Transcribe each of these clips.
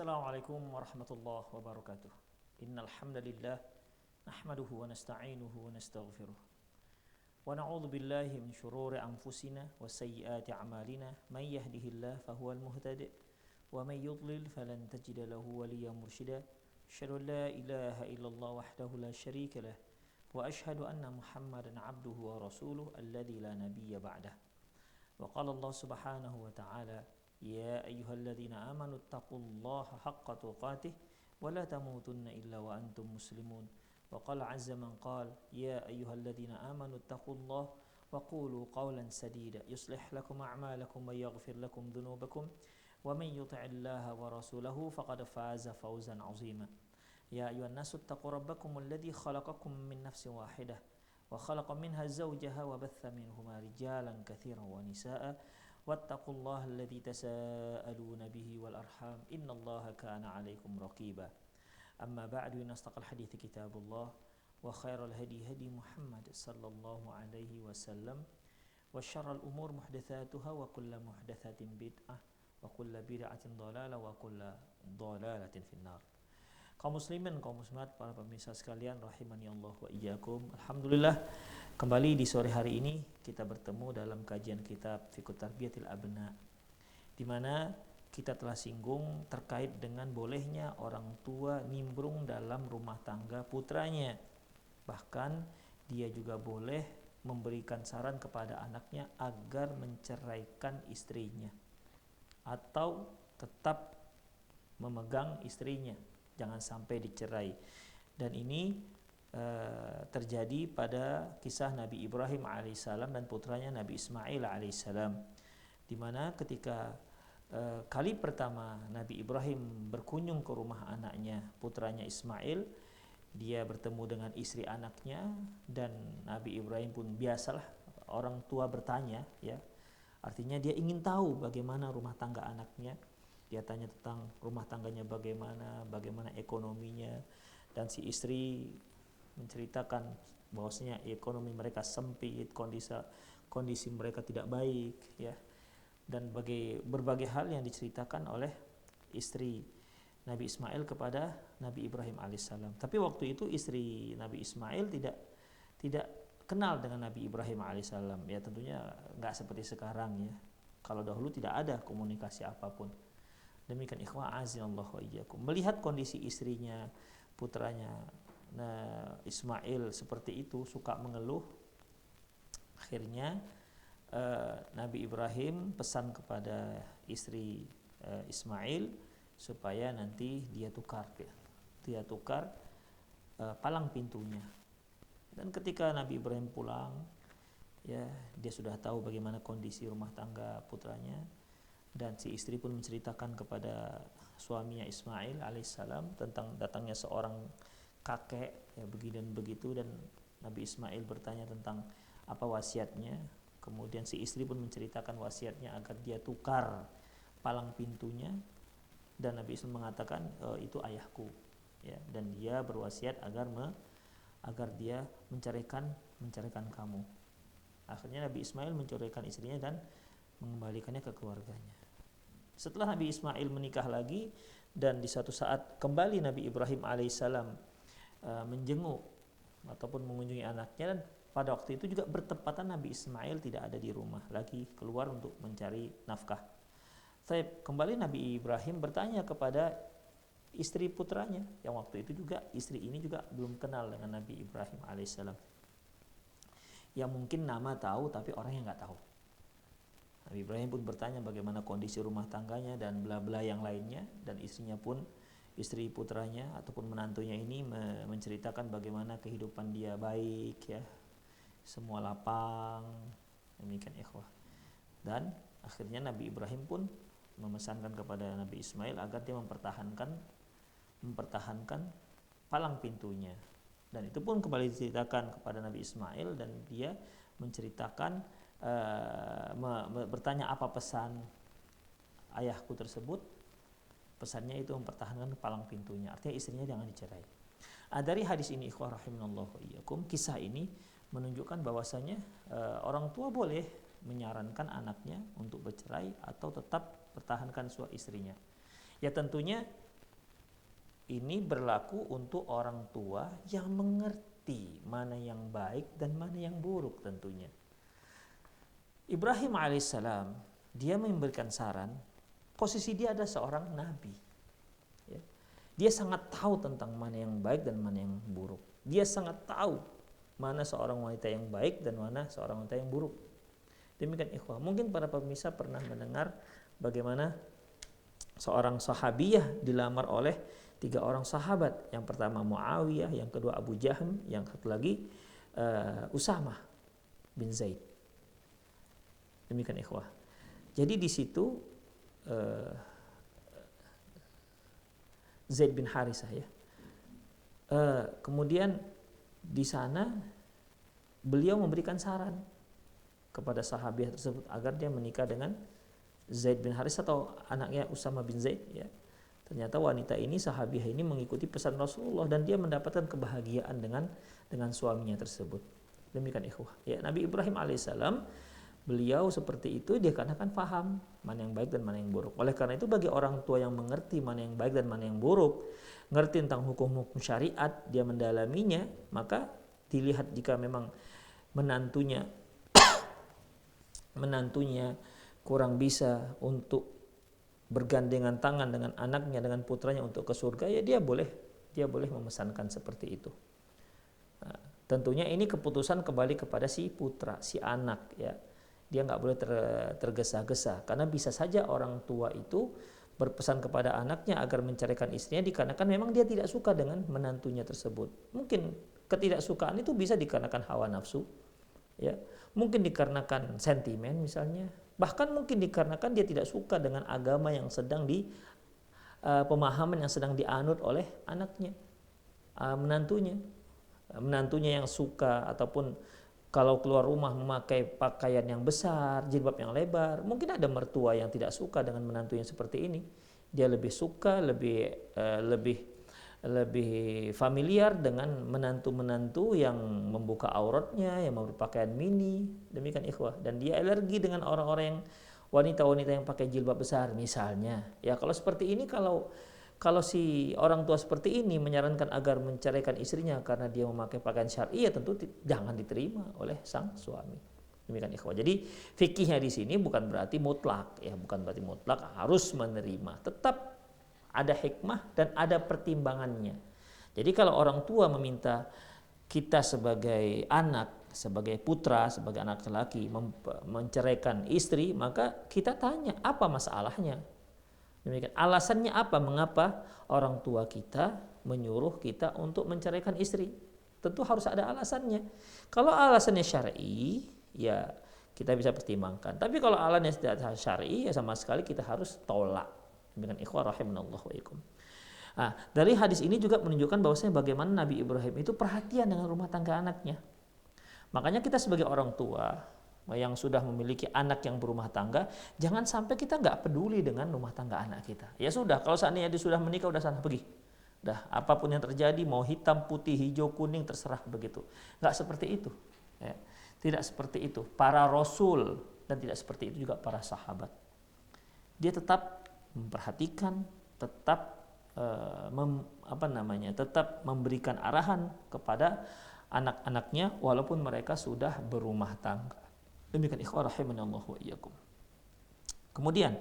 Assalamualaikum warahmatullahi wabarakatuh. Innal hamdalillah nahmaduhu wa nasta'inuhu wa nastaghfiruh. Wa na'udzu billahi min shururi anfusina wa sayyiati a'malina. May yahdihillahu fahuwal muhtadi wa may yudlil falan tajida lahu waliyyan mursyida. Asyhadu an la ilaha illallah wahdahu la syarika lah wa asyhadu anna Muhammadan 'abduhu wa rasuluhu alladzi la nabiyya ba'dah. Wa qala Allah subhanahu wa ta'ala يا أيها الذين آمنوا اتقوا الله حق تقاته ولا تموتن إلا وأنتم مسلمون وقال عز من قال يا أيها الذين آمنوا اتقوا الله وقولوا قولا سديدا يصلح لكم أعمالكم ويغفر لكم ذنوبكم ومن يطع الله ورسوله فقد فاز فوزا عظيما يا أيها الناس اتقوا ربكم الذي خلقكم من نفس واحدة وخلق منها زوجها وبث منهما رجالا كثيرا ونساء واتقوا الله الذي تساءلون به والأرحام إن الله كان عليكم رقيبا أما بعد إن أصدق الحديث كتاب الله وخير الهدي هدي محمد صلى الله عليه وسلم وشر الأمور محدثاتها وكل محدثة بدعة وكل بدعة ضلالة وكل ضلالة في النار. Kaum muslimin, kaum muslimat, para pemirsa sekalian rahimani Allah wa iyyakum. Alhamdulillah, kembali di sore hari ini kita bertemu dalam kajian kitab Fiqh Tarbiyatil Abna, di mana kita telah singgung terkait dengan bolehnya orang tua nimbrung dalam rumah tangga putranya. Bahkan dia juga boleh memberikan saran kepada anaknya agar menceraikan istrinya atau tetap memegang istrinya, jangan sampai dicerai. Dan ini terjadi pada kisah Nabi Ibrahim alaihissalam dan putranya Nabi Ismail alaihissalam, di mana ketika kali pertama Nabi Ibrahim berkunjung ke rumah anaknya, putranya Ismail, dia bertemu dengan istri anaknya, dan Nabi Ibrahim pun biasalah orang tua bertanya, ya, artinya dia ingin tahu bagaimana rumah tangga anaknya. Dia tanya tentang rumah tangganya bagaimana ekonominya, dan si istri menceritakan bahwasanya ekonomi mereka sempit, kondisi mereka tidak baik, ya, dan berbagai hal yang diceritakan oleh istri Nabi Ismail kepada Nabi Ibrahim alaihissalam. Tapi waktu itu istri Nabi Ismail tidak kenal dengan Nabi Ibrahim alaihissalam, ya, tentunya nggak seperti sekarang, ya. Kalau dahulu tidak ada komunikasi apapun. Demikian ikhwah azinallahu wa iyyakum. Melihat kondisi istrinya, putranya Ismail seperti itu, suka mengeluh, akhirnya Nabi Ibrahim pesan kepada istri Ismail supaya nanti dia tukar palang pintunya. Dan ketika Nabi Ibrahim pulang, ya, dia sudah tahu bagaimana kondisi rumah tangga putranya. Dan si istri pun menceritakan kepada suaminya Ismail alaihissalam tentang datangnya seorang kakek, ya, begini dan begitu, dan Nabi Ismail bertanya tentang apa wasiatnya. Kemudian si istri pun menceritakan wasiatnya agar dia tukar palang pintunya, dan Nabi Ismail mengatakan itu ayahku, ya, dan dia berwasiat agar dia menceraikan kamu. Akhirnya Nabi Ismail menceraikan istrinya dan mengembalikannya ke keluarganya. Setelah Nabi Ismail menikah lagi, dan di suatu saat kembali Nabi Ibrahim alaihissalam menjenguk ataupun mengunjungi anaknya, dan pada waktu itu juga bertepatan Nabi Ismail tidak ada di rumah, lagi keluar untuk mencari nafkah. Kembali Nabi Ibrahim bertanya kepada istri putranya, yang waktu itu juga istri ini juga belum kenal dengan Nabi Ibrahim alaihissalam, yang mungkin nama tahu tapi orangnya nggak tahu. Nabi Ibrahim pun bertanya bagaimana kondisi rumah tangganya dan bla bla yang lainnya, dan istri putranya ataupun menantunya ini menceritakan bagaimana kehidupan dia baik, ya, semua lapang. Demikian ikhwah. Dan akhirnya Nabi Ibrahim pun memesankan kepada Nabi Ismail agar dia mempertahankan palang pintunya. Dan itu pun kembali diceritakan kepada Nabi Ismail, dan dia menceritakan bertanya apa pesan ayahku tersebut. Pesannya itu mempertahankan palang pintunya, artinya istrinya jangan dicerai. Dari hadis ini ikhwah rahimanallahu wa iyyakum, kisah ini menunjukkan bahwasanya orang tua boleh menyarankan anaknya untuk bercerai atau tetap pertahankan istrinya. Ya tentunya ini berlaku untuk orang tua yang mengerti mana yang baik dan mana yang buruk tentunya. Ibrahim alaihissalam, dia memberikan saran, posisi dia adalah seorang nabi. Ya. Dia sangat tahu tentang mana yang baik dan mana yang buruk. Dia sangat tahu mana seorang wanita yang baik dan mana seorang wanita yang buruk. Demikian ikhwah, mungkin para pemirsa pernah mendengar bagaimana seorang sahabiyah dilamar oleh 3 orang sahabat. Yang pertama Muawiyah, yang kedua Abu Jahm, yang satu lagi Usamah bin Zaid. Demikian ikhwah. Jadi di situ Zaid bin Harisah ya. Kemudian di sana beliau memberikan saran kepada sahabiah tersebut agar dia menikah dengan Zaid bin Harisah atau anaknya Usamah bin Zaid ya. Ternyata wanita ini, sahabiah ini mengikuti pesan Rasulullah dan dia mendapatkan kebahagiaan dengan suaminya tersebut. Demikian ikhwah. Ya, Nabi Ibrahim alaihissalam beliau seperti itu dia karena kan paham mana yang baik dan mana yang buruk. Oleh karena itu bagi orang tua yang mengerti mana yang baik dan mana yang buruk, ngerti tentang hukum-hukum syariat, dia mendalaminya, maka dilihat jika memang menantunya kurang bisa untuk bergandengan tangan dengan anaknya, dengan putranya untuk ke surga, ya dia boleh memesankan seperti itu. Nah, tentunya ini keputusan kembali kepada si putra, si anak ya. Dia nggak boleh tergesa-gesa karena bisa saja orang tua itu berpesan kepada anaknya agar menceraikan istrinya dikarenakan memang dia tidak suka dengan menantunya tersebut. Mungkin ketidaksukaan itu bisa dikarenakan hawa nafsu, ya. Mungkin dikarenakan sentimen misalnya. Bahkan mungkin dikarenakan dia tidak suka dengan agama yang sedang pemahaman yang sedang dianut oleh anaknya, menantunya yang suka ataupun kalau keluar rumah memakai pakaian yang besar, jilbab yang lebar. Mungkin ada mertua yang tidak suka dengan menantu yang seperti ini. Dia lebih suka, lebih familiar dengan menantu-menantu yang membuka auratnya, yang berpakaian mini. Demikian ikhwah. Dan dia alergi dengan orang-orang yang wanita-wanita yang pakai jilbab besar misalnya. Ya kalau seperti ini, kalau si orang tua seperti ini menyarankan agar menceraikan istrinya karena dia memakai pakaian syar'i, ya tentu jangan diterima oleh sang suami. Demikian ikhwah. Jadi fikihnya di sini bukan berarti mutlak, ya bukan berarti mutlak harus menerima. Tetap ada hikmah dan ada pertimbangannya. Jadi kalau orang tua meminta kita sebagai anak, sebagai putra, sebagai anak lelaki menceraikan istri, maka kita tanya apa masalahnya. Demikian. Alasannya apa? Mengapa orang tua kita menyuruh kita untuk menceraikan istri? Tentu harus ada alasannya. Kalau alasannya syar'i, ya kita bisa pertimbangkan. Tapi kalau alasannya tidak syar'i, ya sama sekali kita harus tolak. Demikian ikhwah rahimanallahu wa ikum. Nah, dari hadis ini juga menunjukkan bahwasanya bagaimana Nabi Ibrahim itu perhatian dengan rumah tangga anaknya. Makanya kita sebagai orang tua yang sudah memiliki anak yang berumah tangga, jangan sampai kita nggak peduli dengan rumah tangga anak kita. Ya sudah, kalau seandainya dia sudah menikah, udah sana pergi. Udah, apapun yang terjadi, mau hitam, putih, hijau, kuning, terserah begitu. Nggak seperti itu. Ya. Tidak seperti itu. Para rasul dan tidak seperti itu juga para sahabat. Dia tetap memperhatikan, tetap tetap memberikan arahan kepada anak-anaknya walaupun mereka sudah berumah tangga. Demikian ikhwah rahimanallahu wa iyyakum. Kemudian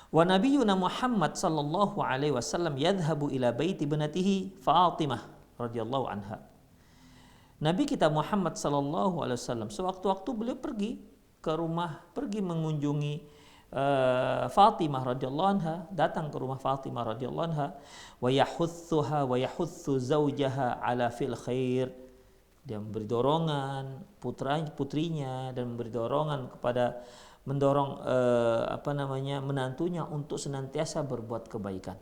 wa nabiyuna Muhammad sallallahu alaihi wasallam yadhhabu ila baiti ibnatihi Fatimah radhiyallahu anha. Nabi kita Muhammad sallallahu alaihi wasallam sewaktu-waktu beliau pergi mengunjungi Fatimah radhiyallahu anha, datang ke rumah Fatimah radhiyallahu anha, wa yahutsuha wa yahutsu zaujaha ala fil khair. Dia memberi dorongan putrinya dan memberi dorongan kepada menantunya untuk senantiasa berbuat kebaikan.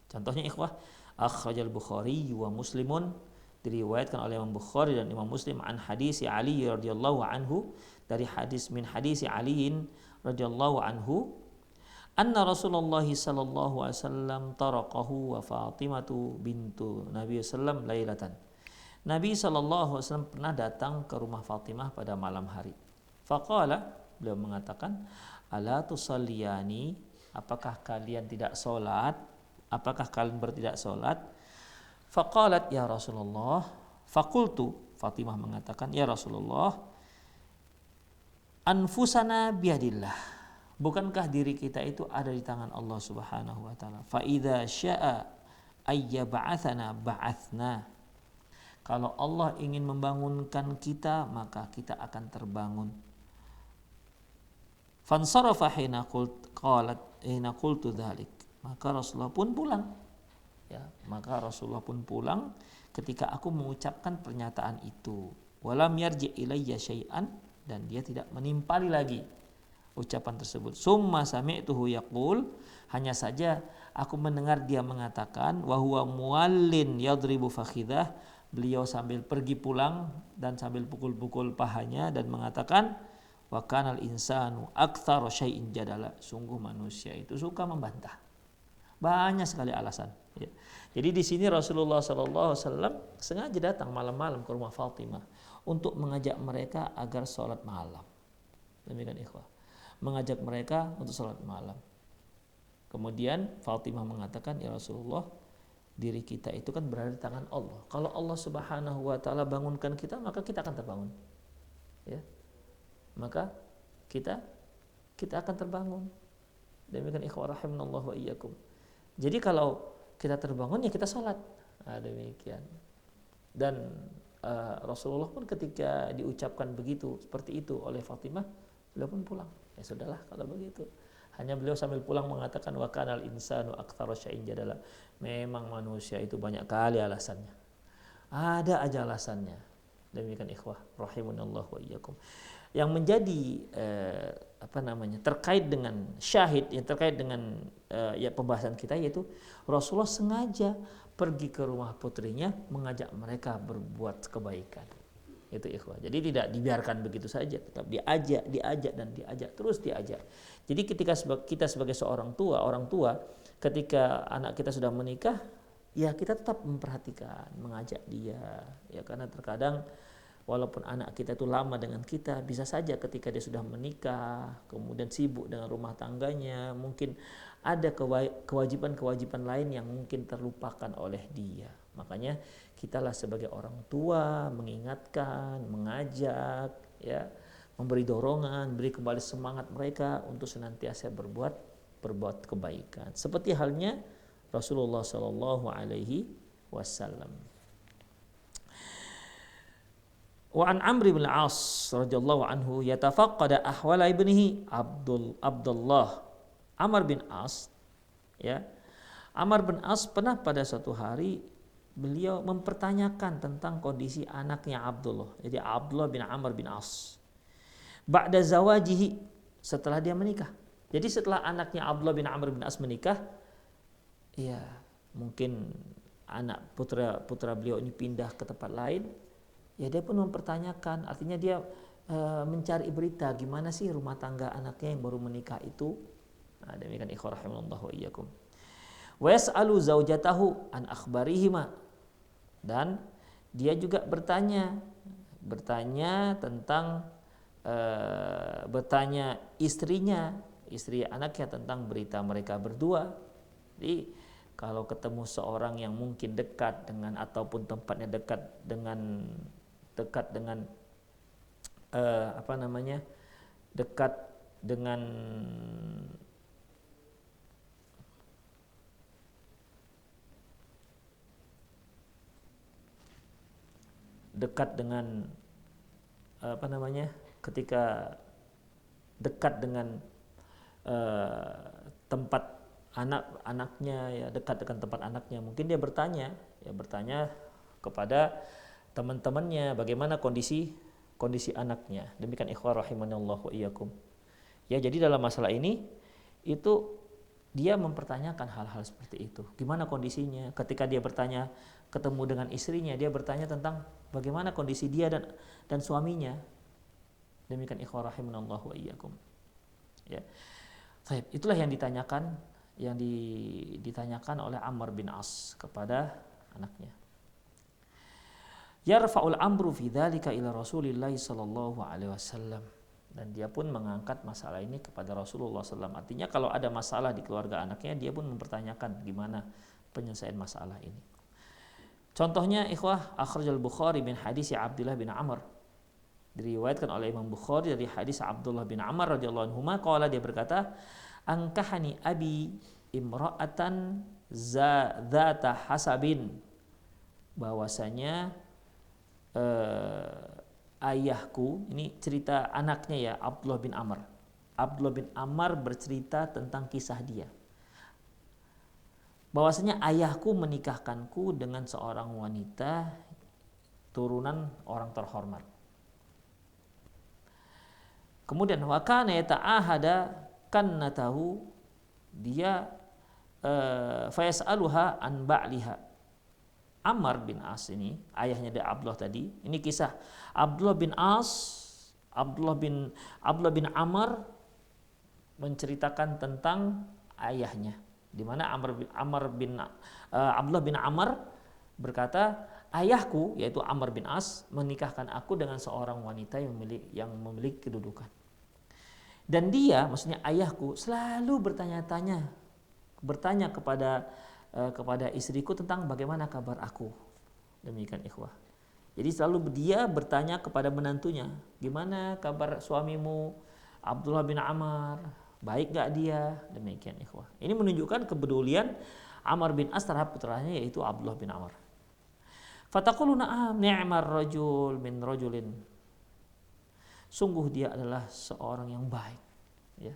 Contohnya ikhwah, akhrajal Bukhari wa Muslimun, diriwayatkan oleh Imam Bukhari dan Imam Muslim an hadisi Ali radhiyallahu anhu, dari hadis Ali radhiyallahu anhu, anna Rasulullah sallallahu alaihi wasallam taraqahu wa Fatimatu bintu Nabi sallam lailatan. Nabi sallallahu alaihi wasallam pernah datang ke rumah Fatimah pada malam hari. Faqala, beliau mengatakan, ala tusalliyani, apakah kalian tidak salat? apakah kalian bertidak sholat? Faqalat ya Rasulullah, faqultu, Fatimah mengatakan, ya Rasulullah, anfusana biadillah, bukankah diri kita itu ada di tangan Allah Subhanahu wa taala? Fa idza syaa ayyab'atsana ba'atsna, kalau Allah ingin membangunkan kita maka kita akan terbangun. Fansarafa hina qultu dzalik, maka Rasulullah pun pulang. Ya, maka Rasulullah pun pulang ketika aku mengucapkan pernyataan itu. Walam yarji ilayya syai'an, dan dia tidak menimpali lagi ucapan tersebut. Summa sami'tuhu yaqul, hanya saja aku mendengar dia mengatakan, wa huwa muallin yadribu fakhidah, beliau sambil pergi pulang dan sambil pukul-pukul pahanya dan mengatakan, wa kanal insanu aktsara syai'in jadala, sungguh manusia itu suka membantah. Banyak sekali alasan. Ya. Jadi di sini Rasulullah SAW sengaja datang malam-malam ke rumah Fatimah untuk mengajak mereka agar sholat malam. Demikian ikhwah, mengajak mereka untuk sholat malam. Kemudian Fatimah mengatakan, ya Rasulullah, diri kita itu kan berada di tangan Allah. Kalau Allah Subhanahu wa taala bangunkan kita, maka kita akan terbangun. Ya. Maka kita akan terbangun. Demikian ikhwah rahimanallahu wa iyyakum. Jadi kalau kita terbangun ya kita sholat. Nah, demikian. Dan Rasulullah pun ketika diucapkan begitu seperti itu oleh Fatimah, beliau pun pulang. Ya sudahlah kalau begitu. Hanya beliau sambil pulang mengatakan, wa kanal insanu aktsara syai'in jadala. Memang manusia itu banyak kali alasannya. Ada aja alasannya. Demikian ikhwah rahimanallahu wa iyyakum. Yang menjadi terkait dengan syahid, yang terkait dengan pembahasan kita, yaitu Rasulullah sengaja pergi ke rumah putrinya mengajak mereka berbuat kebaikan. Itu ikhwah. Jadi tidak dibiarkan begitu saja, tetap diajak dan diajak, terus diajak. Jadi ketika kita sebagai seorang tua, orang tua, ketika anak kita sudah menikah, ya kita tetap memperhatikan, mengajak dia, ya, karena terkadang walaupun anak kita itu lama dengan kita, bisa saja ketika dia sudah menikah, kemudian sibuk dengan rumah tangganya, mungkin ada kewajiban-kewajiban lain yang mungkin terlupakan oleh dia. Makanya kitalah sebagai orang tua mengingatkan, mengajak, ya, memberi dorongan, beri kembali semangat mereka untuk senantiasa berbuat kebaikan. Seperti halnya Rasulullah Shallallahu Alaihi Wasallam. Wa an Amr bin Al-As radhiyallahu anhu yatafaqqada ahwala ibnihi Abdullah. Amr bin As, ya. Amr bin As pernah pada suatu hari beliau mempertanyakan tentang kondisi anaknya Abdullah. Jadi Abdullah bin Amr bin As. Ba'da zawajihi, setelah dia menikah. Jadi setelah anaknya Abdullah bin Amr bin As menikah, ya, mungkin anak putra beliau ini pindah ke tempat lain. Ya, dia pun mempertanyakan, artinya dia mencari berita gimana sih rumah tangga anaknya yang baru menikah itu. Nah, demikian ikhwah rahimallahu wa iyyakum. Wa yas'alu zaujatahu an akhbarihima, dan dia juga bertanya tentang bertanya istri anaknya tentang berita mereka berdua. Jadi kalau ketemu seorang yang mungkin dekat dengan ataupun tempatnya dekat dengan dekat dengan ketika dekat dengan tempat anaknya, ya, dekat dengan tempat anaknya, mungkin dia bertanya kepada teman-temannya bagaimana kondisi anaknya. Demikian ikhwah rahimanallahu wa iyyakum. Ya, jadi dalam masalah ini itu dia mempertanyakan hal-hal seperti itu. Gimana kondisinya? Ketika dia bertanya ketemu dengan istrinya, dia bertanya tentang bagaimana kondisi dia dan suaminya. Demikian ikhwah rahimanallahu wa iyyakum. Ya. Baik, itulah yang ditanyakan oleh Amr bin As kepada anaknya. Yarfa'ul amru fi dzalika ila Rasulillah sallallahu alaihi wasallam. Dan dia pun mengangkat masalah ini kepada Rasulullah SAW. Artinya kalau ada masalah di keluarga anaknya, dia pun mempertanyakan gimana penyelesaian masalah ini. Contohnya ikhwah, akhrajal Bukhari bin hadis Abdullah bin Amr. Diriwayatkan oleh Imam Bukhari dari hadis Abdullah bin Amr radhiyallahu anhu, qala, dia berkata, angkahani abi imra'atan dzata hasabin, bahwasanya ayahku, ini cerita anaknya ya, Abdullah bin Amr. Abdullah bin Amr bercerita tentang kisah dia. Bahwasanya ayahku menikahkanku dengan seorang wanita turunan orang terhormat. Kemudian wa kana yata'ahada kannatahu, dia fayasaluha an ba'liha. Amr bin As ini, ayahnya dari Abdullah tadi, ini kisah Abdullah bin As, Abdullah bin Amr menceritakan tentang ayahnya, di mana Abdullah bin Amr berkata, ayahku yaitu Amr bin As menikahkan aku dengan seorang wanita yang memiliki kedudukan. Dan dia, maksudnya ayahku, selalu bertanya kepada istriku tentang bagaimana kabar aku. Demikian ikhwah. Jadi selalu dia bertanya kepada menantunya, gimana kabar suamimu Abdullah bin Amr, baik gak dia? Demikian ikhwah. Ini menunjukkan kepedulian Amr bin As terhadap putranya yaitu Abdullah bin Amr. Fataqulu na'am ni'mar rajul min rajulin. Sungguh dia adalah seorang yang baik, ya.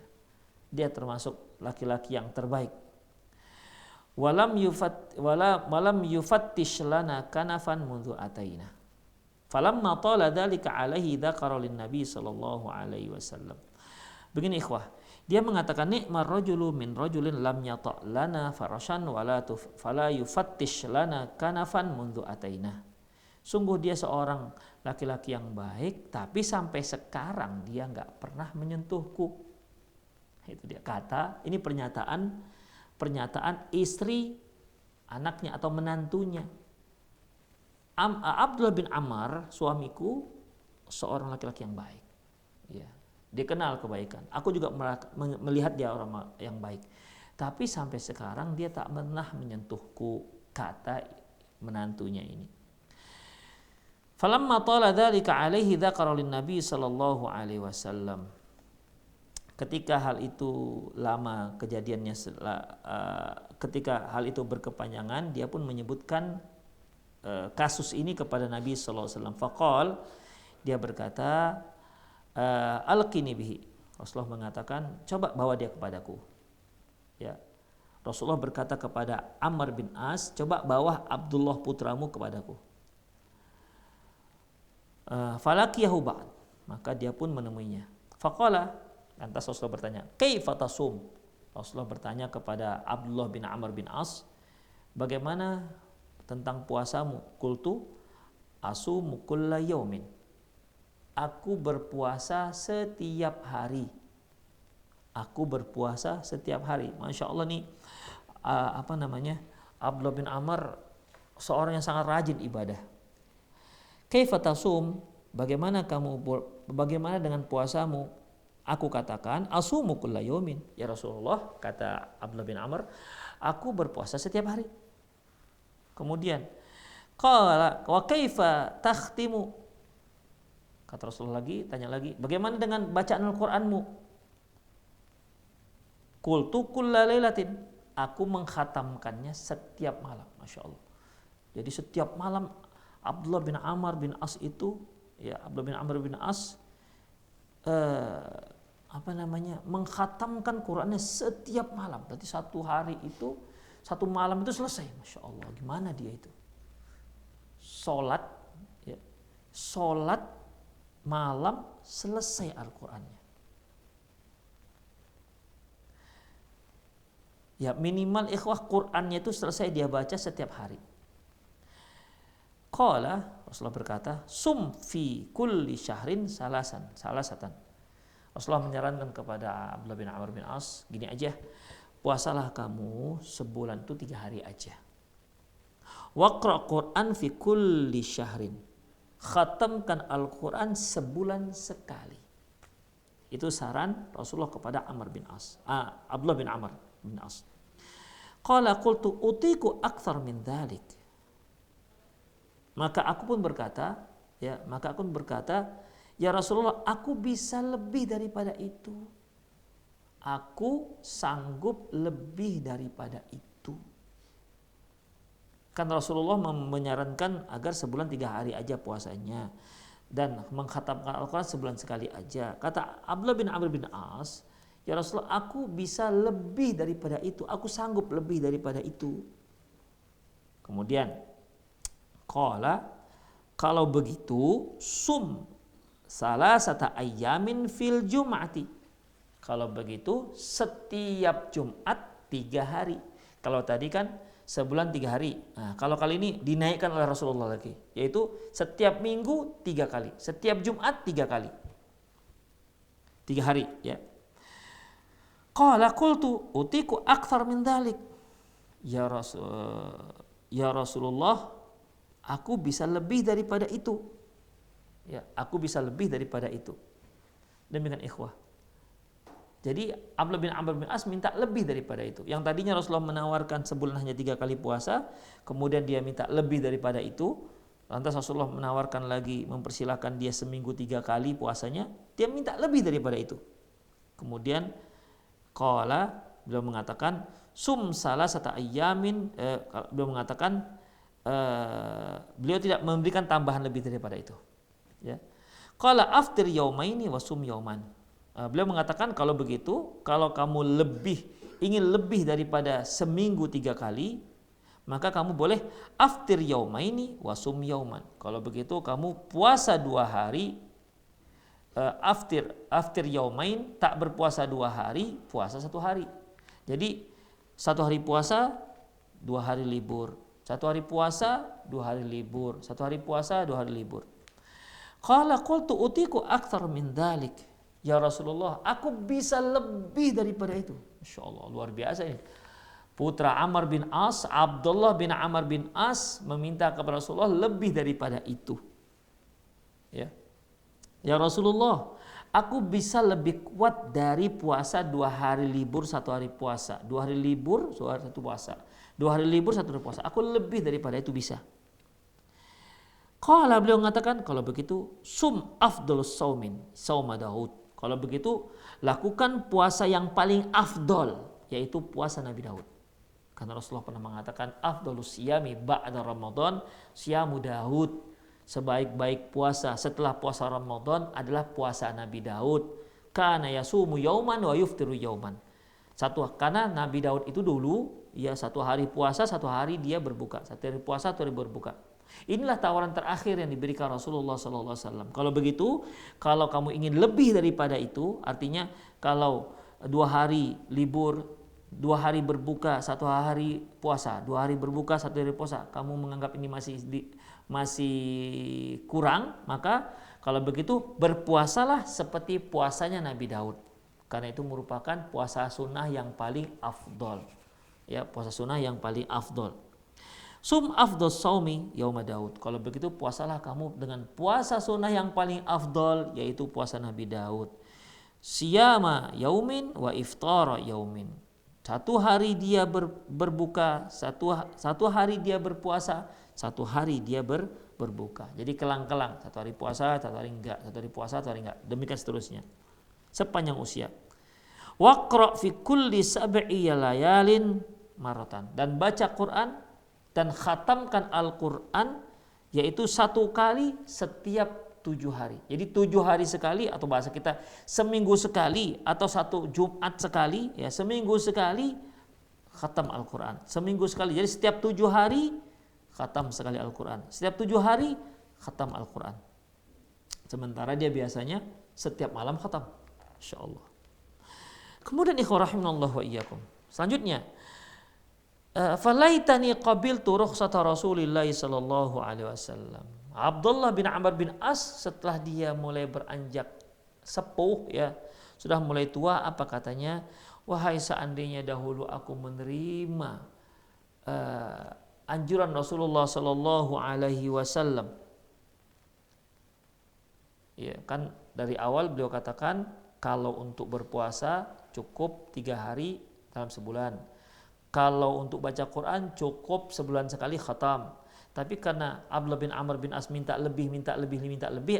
Dia termasuk laki-laki yang terbaik. Walam yufattish lana kanafan mundu ataina. Falamma tala dzalika alaihi dzakara lin nabi sallallahu alaihi wasallam. Begini ikhwah, dia mengatakan ni'mar rajulu min rajulin lam yata' lana farashan fala yufattish lana kanafan mundu ataina. Sungguh dia seorang laki-laki yang baik, tapi sampai sekarang dia enggak pernah menyentuhku. Itu dia kata, ini pernyataan istri anaknya atau menantunya. Abdullah bin Amr, suamiku, seorang laki-laki yang baik. Ya, dia kenal kebaikan. Aku juga melihat dia orang yang baik. Tapi sampai sekarang dia tak pernah menyentuhku, kata menantunya ini. Falamma tala dzalika alaihi dzakara lin nabi sallallahu alaihi wasallam. Ketika hal itu lama kejadiannya, ketika hal itu berkepanjangan, dia pun menyebutkan kasus ini kepada Nabi sallallahu alaihi wasallam. Faqal, dia berkata, alqini bihi. Rasulullah mengatakan, coba bawa dia kepadaku. Ya. Rasulullah berkata kepada Amr bin As, coba bawa Abdullah putramu kepadaku. Falakiyahu ba'd, maka dia pun menemuinya. Faqala, lantas Rasulullah bertanya, kaifa tasum? Rasulullah bertanya kepada Abdullah bin Amr bin As, bagaimana tentang puasamu? Qultu asumu kulla yaumin. Aku berpuasa setiap hari. Aku berpuasa setiap hari. Masya Allah nih, Abdullah bin Amr seorang yang sangat rajin ibadah. Kaifa tasum? Bagaimana dengan puasamu? Aku katakan, asumu kulla yaumin. Ya Rasulullah, kata Abdullah bin Amr, aku berpuasa setiap hari. Kemudian, qala wa kaifa takhtimu? Kata Rasulullah lagi, tanya lagi, bagaimana dengan bacaan Al-Qur'anmu? Qultu kulla lailatin. Aku mengkhatamkannya setiap malam. Masya Allah. Jadi setiap malam Abdullah bin Amr bin As itu, ya Abdullah bin Amr bin As mengkhatamkan Qur'annya setiap malam. Berarti satu malam itu selesai. Masya Allah, gimana dia itu? Sholat malam selesai Al-Qur'annya. Ya minimal ikhwah Qur'annya itu selesai dia baca setiap hari. Qala, Rasulullah berkata, sum fi kulli syahrin salasatan. Rasulullah menyarankan kepada Abdullah bin Amr bin As, gini aja, puasalah kamu sebulan itu 3 hari aja. Waqra' Qur'an fi kulli syahrin. Khatamkan Al-Quran sebulan sekali. Itu saran Rasulullah kepada Abdullah bin Amr bin As. Qala qultu utiku akthar min dhalik. Maka aku pun berkata, ya Rasulullah, aku bisa lebih daripada itu. Aku sanggup lebih daripada itu. Kan Rasulullah menyarankan agar sebulan 3 hari aja puasanya dan mengkhatamkan Al-Quran sebulan sekali aja. Kata Abdullah bin Amr bin As, ya Rasulullah, aku bisa lebih daripada itu. Aku sanggup lebih daripada itu. Kemudian qala, kalau begitu sum salasata ayyamin fil jum'ati. Kalau begitu setiap Jumat 3 hari. Kalau tadi kan sebulan 3 hari. Nah, kalau kali ini dinaikkan oleh Rasulullah lagi, yaitu setiap minggu 3 kali, setiap Jumat 3 kali. 3 hari, ya. Qala qultu utiku akthar min dhalik. Ya Rasulullah, aku bisa lebih daripada itu. Ya, aku bisa lebih daripada itu. Demikian ikhwah. Jadi Abdullah bin Amr bin As minta lebih daripada itu. Yang tadinya Rasulullah menawarkan sebulan hanya 3 kali puasa, kemudian dia minta lebih daripada itu. Lantas Rasulullah menawarkan lagi, mempersilahkan dia seminggu 3 kali puasanya. Dia minta lebih daripada itu. Kemudian qala, beliau mengatakan sum salasata ayyamin, beliau mengatakan beliau tidak memberikan tambahan lebih daripada itu. Ya. Qala aftir yaumaini wa sum yauman. Beliau mengatakan kalau begitu, kalau kamu ingin lebih daripada seminggu 3 kali, maka kamu boleh aftir yaumaini wa sum yauman. Kalau begitu kamu puasa 2 hari, aftir yaumain, tak berpuasa 2 hari, puasa 1 hari. Jadi 1 hari puasa, 2 hari libur. 1 hari puasa, 2 hari libur. 1 hari puasa, 2 hari libur. Qala qultu utiku akthar min dhalik. Ya Rasulullah, aku bisa lebih daripada itu. Masya Allah, luar biasa ini. Putra Amr bin As, Abdullah bin Amr bin As meminta kepada Rasulullah lebih daripada itu. Ya Rasulullah, aku bisa lebih kuat dari puasa 2 hari libur 1 hari puasa. 2 hari libur 1 puasa. 2 hari libur 1 hari puasa. Aku lebih daripada itu bisa. Qala, beliau mengatakan kalau begitu sum afdalus saumin sauma Daud. Kalau begitu lakukan puasa yang paling afdol, yaitu puasa Nabi Daud. Karena Rasulullah pernah mengatakan afdalus siyami ba'da Ramadan siyamu Daud. Sebaik-baik puasa setelah puasa Ramadan adalah puasa Nabi Daud. Kana yasumu yauman wa yuftiru yauman. Karena Nabi Daud itu dulu 1 hari puasa, 1 hari dia berbuka. 1 hari puasa, 1 hari berbuka. Inilah tawaran terakhir yang diberikan Rasulullah SAW. Kalau begitu, kalau kamu ingin lebih daripada itu, artinya kalau 2 hari libur, 2 hari berbuka, 1 hari puasa, 2 hari berbuka, 1 hari puasa, kamu menganggap ini masih kurang, maka kalau begitu berpuasalah seperti puasanya Nabi Daud. Karena itu merupakan puasa sunnah yang paling afdol. Ya, puasa sunnah yang paling afdol. Sum afdol saumi yauma Daud. Kalau begitu puasalah kamu dengan puasa sunnah yang paling afdol, yaitu puasa Nabi Daud. Siyama yaumin wa iftara yaumin. 1 hari dia berbuka, 1 hari dia berpuasa, 1 hari dia berbuka. Jadi kelang-kelang, 1 hari puasa, 1 hari enggak, 1 hari puasa, 1 hari enggak. Demikian seterusnya. Sepanjang usia. Waqra fi kulli sab'i layalin maratan. Dan baca Quran dan khatamkan Al-Quran, yaitu 1 kali setiap 7 hari. Jadi 7 hari sekali, atau bahasa kita seminggu sekali, atau 1 Jumat sekali, ya seminggu sekali khatam Al-Quran. Seminggu sekali. Jadi setiap 7 hari khatam sekali Al-Quran. Setiap 7 hari khatam Al-Quran. Sementara dia biasanya setiap malam khatam. Insyaallah. Kemudian ikhwah rahimanallah wa iyyakum. Selanjutnya, falaitani qabiltu rukhsata Rasulillah sallallahu alaihi wasallam. Abdullah bin Amr bin As setelah dia mulai beranjak sepuh, ya, sudah mulai tua, apa katanya? Wahai, seandainya dahulu aku menerima anjuran Rasulullah sallallahu alaihi wasallam. Ya, kan dari awal beliau katakan Kalau untuk berpuasa cukup 3 hari dalam sebulan. Kalau untuk baca Quran cukup sebulan sekali khatam. Tapi karena Abdullah bin Amr bin As minta lebih,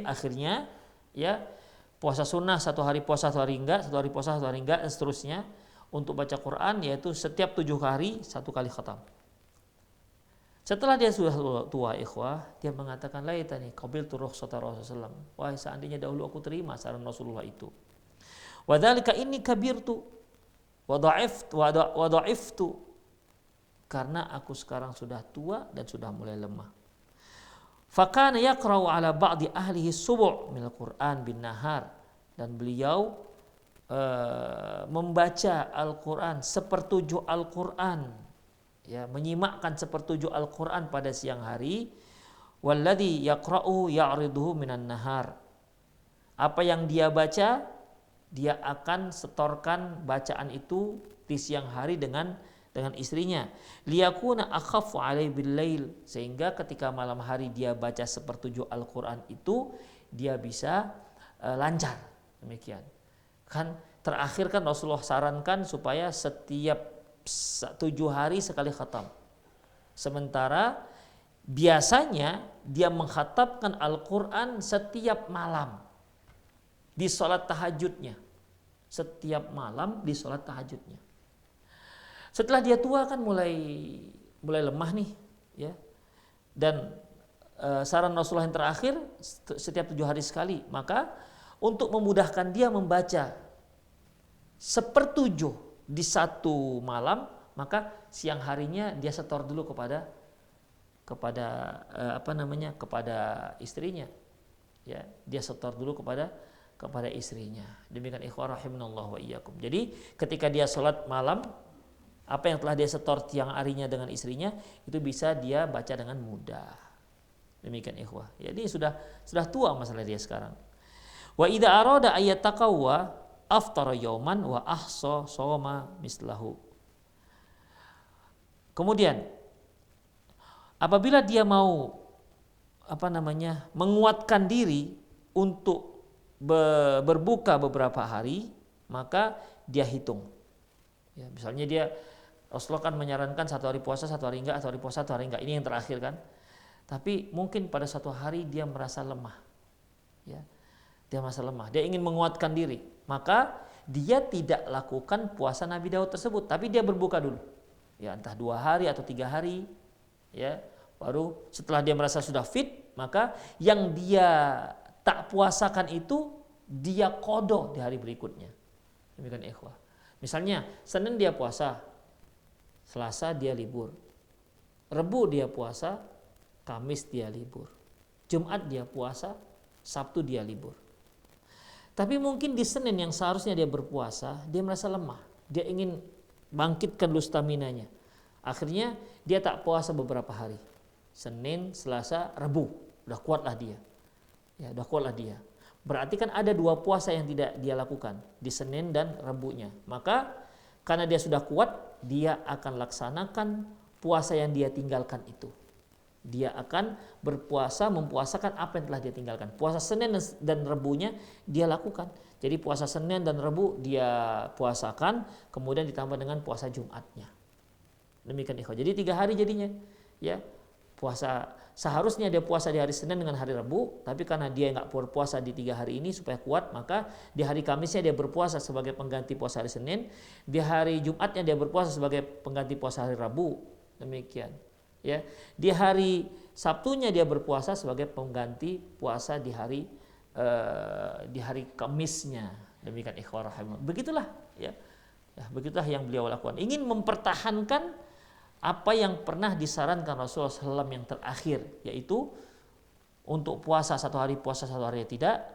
akhirnya ya puasa sunnah 1 hari puasa 1 hari enggak, 1 hari puasa 1 hari enggak, dan seterusnya. Untuk baca Quran yaitu setiap 7 hari 1 kali khatam. Setelah dia sudah tua ikhwah, dia mengatakan laitani qabiltu rukhsata Rasulullah. Wah, seandainya dahulu aku terima saran Rasulullah itu. Wa dzalika inni kabirtu wa dha'iftu. Karena aku sekarang sudah tua dan sudah mulai lemah. Fakana yaqra'u ala ba'di ahlihi subu' minal Qur'an bin nahar, dan beliau membaca Al-Qur'an, sepertujuh Al-Qur'an, ya, menyimakkan sepertujuh Al-Qur'an pada siang hari. Walladzi yaqra'u ya'riduhu minan nahar. Apa yang dia baca, dia akan setorkan bacaan itu di siang hari dengan istrinya. Liyakuna akhaffu alaihi bil-lail, sehingga ketika malam hari dia baca sepertujuh Al-Qur'an itu dia bisa lancar. Demikian. Kan terakhir kan Rasulullah sarankan supaya setiap 7 hari sekali khatam. Sementara biasanya dia mengkhatamkan Al-Qur'an setiap malam di sholat tahajudnya. Setiap malam di sholat tahajudnya. Setelah dia tua kan mulai lemah nih, ya. Dan saran Rasulullah yang terakhir setiap 7 hari sekali. Maka untuk memudahkan dia membaca sepertujuh di satu malam, maka siang harinya dia setor dulu kepada istrinya. Ya, dia setor dulu kepada istrinya. Demikian ikhwah rahimanallah wa iyyakum. Jadi ketika dia sholat malam, apa yang telah dia setor siang harinya dengan istrinya itu bisa dia baca dengan mudah. Demikian ikhwah. Jadi sudah tua masalah dia sekarang. Wa idza arada ayatakawwa aftara yauman wa ahsa shoma mislahu. Kemudian apabila dia mau menguatkan diri untuk berbuka beberapa hari, maka dia hitung. Ya, misalnya dia Rasulullah kan menyarankan 1 hari puasa 1 hari enggak, 1 hari puasa 1 hari enggak. Ini yang terakhir kan. Tapi mungkin pada satu hari dia merasa lemah. Ya. Dia merasa lemah. Dia ingin menguatkan diri. Maka dia tidak lakukan puasa Nabi Daud tersebut, tapi dia berbuka dulu. Ya, entah 2 hari atau 3 hari. Ya. Baru setelah dia merasa sudah fit, maka yang dia tak puasakan itu dia qada di hari berikutnya. Demikian ikhwah. Misalnya Senin dia puasa, Selasa dia libur, Rebu dia puasa, Kamis dia libur, Jumat dia puasa, Sabtu dia libur. Tapi mungkin di Senin yang seharusnya dia berpuasa, dia merasa lemah, dia ingin bangkitkan dulu staminanya. Akhirnya dia tak puasa beberapa hari, Senin, Selasa, Rebu, udah kuatlah dia. Ya, udah kuatlah dia. Berarti kan ada 2 puasa yang tidak dia lakukan di Senin dan Rebunya. Maka karena dia sudah kuat, dia akan laksanakan puasa yang dia tinggalkan itu. Dia akan berpuasa, mempuasakan apa yang telah dia tinggalkan. Puasa Senin dan Rebunya dia lakukan. Jadi puasa Senin dan Rebu dia puasakan, kemudian ditambah dengan puasa Jumatnya. Demikian ikhwah. Jadi 3 hari jadinya. Ya, puasa seharusnya dia puasa di hari Senin dengan hari Rebu, tapi karena dia nggak berpuasa di 3 hari ini supaya kuat, maka di hari Kamisnya dia berpuasa sebagai pengganti puasa hari Senin, di hari Jumatnya dia berpuasa sebagai pengganti puasa hari Rabu. Demikian. Ya, di hari Sabtunya dia berpuasa sebagai pengganti puasa di hari Kamisnya. Demikian ikhwah rahimah. Begitulah ya. Ya, begitulah yang beliau lakukan. Ingin mempertahankan apa yang pernah disarankan Rasulullah SAW yang terakhir, yaitu untuk puasa 1 hari puasa 1 hari tidak,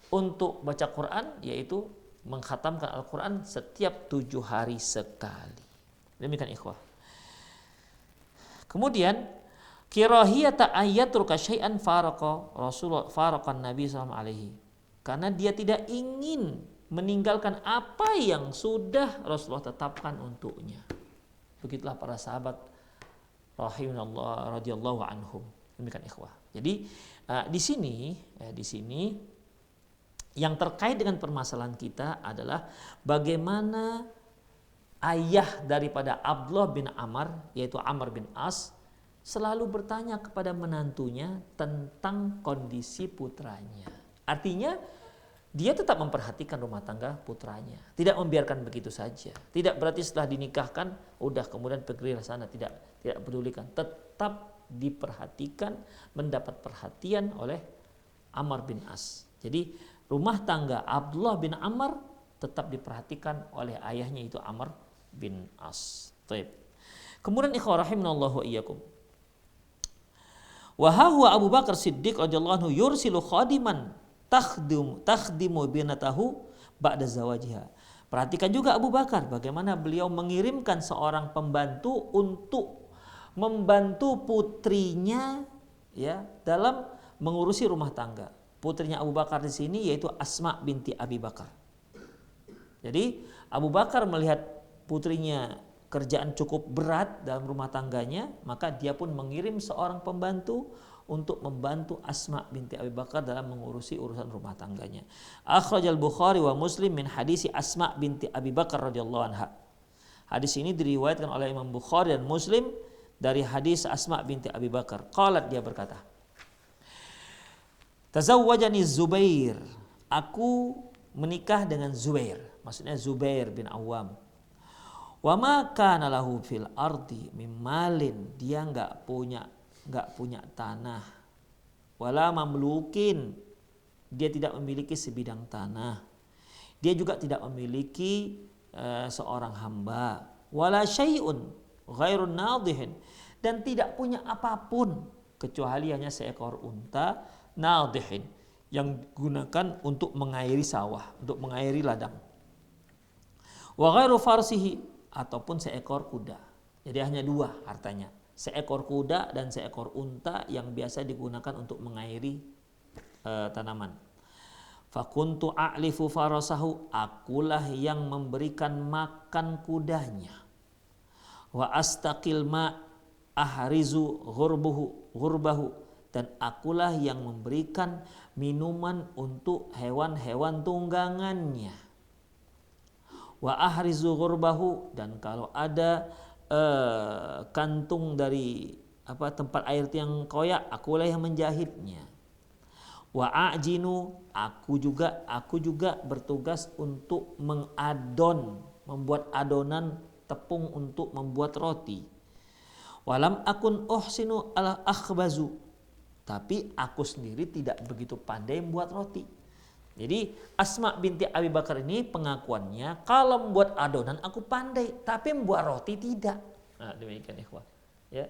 untuk baca Quran yaitu mengkhatamkan Al-Quran setiap 7 hari sekali. Demikian ikhwah. Kemudian kirahiyata ayatul kasyai'an faraqa Rasulullah faraqan Nabi sallallahu alaihi. Karena dia tidak ingin meninggalkan apa yang sudah Rasulullah tetapkan untuknya. Begitulah para sahabat rahimahullah radhiyallahu anhum. Demikian ikhwah. Jadi di sini yang terkait dengan permasalahan kita adalah bagaimana ayah daripada Abdullah bin Amr, yaitu Amr bin As, selalu bertanya kepada menantunya tentang kondisi putranya. Artinya dia tetap memperhatikan rumah tangga putranya, tidak membiarkan begitu saja. Tidak berarti setelah dinikahkan udah kemudian pergilah sana, tidak pedulikan. Tetap diperhatikan, mendapat perhatian oleh Amr bin As. Jadi rumah tangga Abdullah bin Amr tetap diperhatikan oleh ayahnya, itu Amr bin As. Taib. Kemudian ikhwah rahimanallahu wa iyyakum. Wa huwa Abu Bakar Siddiq radhiyallahu anhu yursilu khadiman takhdimu binatahu ba'da zawajiha. Perhatikan juga Abu Bakar bagaimana beliau mengirimkan seorang pembantu untuk membantu putrinya ya dalam mengurusi rumah tangga. Putrinya Abu Bakar di sini yaitu Asma binti Abi Bakar. Jadi Abu Bakar melihat putrinya kerjaan cukup berat dalam rumah tangganya, maka dia pun mengirim seorang pembantu untuk membantu Asma binti Abi Bakar dalam mengurusi urusan rumah tangganya. Akhrajal Bukhari wa Muslim min hadisi Asma binti Abi Bakar radhiyallahu anha. Hadis ini diriwayatkan oleh Imam Bukhari dan Muslim dari hadis Asma binti Abi Bakar. Qalat, dia berkata, Tazawwajani Zubair, aku menikah dengan Zubair, maksudnya Zubair bin Awam. Wa ma kana lahu fil ardi mimmalin, dia enggak punya tanah. Wala mamlukin, dia tidak memiliki sebidang tanah. Dia juga tidak memiliki seorang hamba. Wala syai'un ghairun nadihin, dan tidak punya apapun kecuali hanya seekor unta nadihin yang digunakan untuk mengairi sawah, untuk mengairi ladang. Wa ghairu farsihi, ataupun seekor kuda. Jadi hanya dua hartanya, seekor kuda dan seekor unta yang biasa digunakan untuk mengairi tanaman. Fakuntu a'lifu farasahu, akulah yang memberikan makan kudanya. Wa astaqil ma ahrizu ghurbahu, dan akulah yang memberikan minuman untuk hewan-hewan tunggangannya. Wa ahrizu ghurbahu, dan kalau ada kantung dari tempat air yang koyak, akulah yang menjahitnya. Wa a'jinu, aku juga bertugas untuk membuat adonan tepung untuk membuat roti. Walam akun uhsinu ala akhbazu, tapi aku sendiri tidak begitu pandai membuat roti. Jadi Asma binti Abi Bakar ini pengakuannya, kalau membuat adonan aku pandai, tapi membuat roti tidak. Nah, demikian ikhwah. Ya.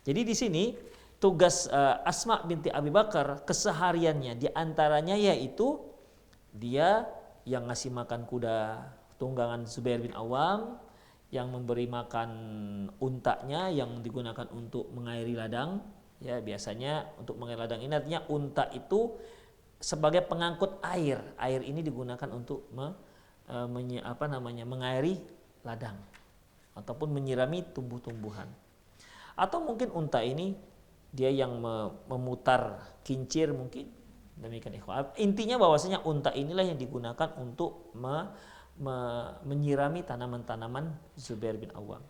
Jadi di sini tugas Asma binti Abi Bakar kesehariannya diantaranya yaitu dia yang ngasih makan kuda tunggangan Zubair bin Awam, yang memberi makan untanya yang digunakan untuk mengairi ladang. Ya, biasanya untuk mengairi ladang ini artinya unta itu sebagai pengangkut air. Air ini digunakan untuk mengairi ladang ataupun menyirami tumbuh-tumbuhan. Atau mungkin unta ini dia yang memutar kincir mungkin. Demikian ikhwan. Intinya bahwasanya unta inilah yang digunakan untuk menyirami tanaman-tanaman Zubair bin Awam.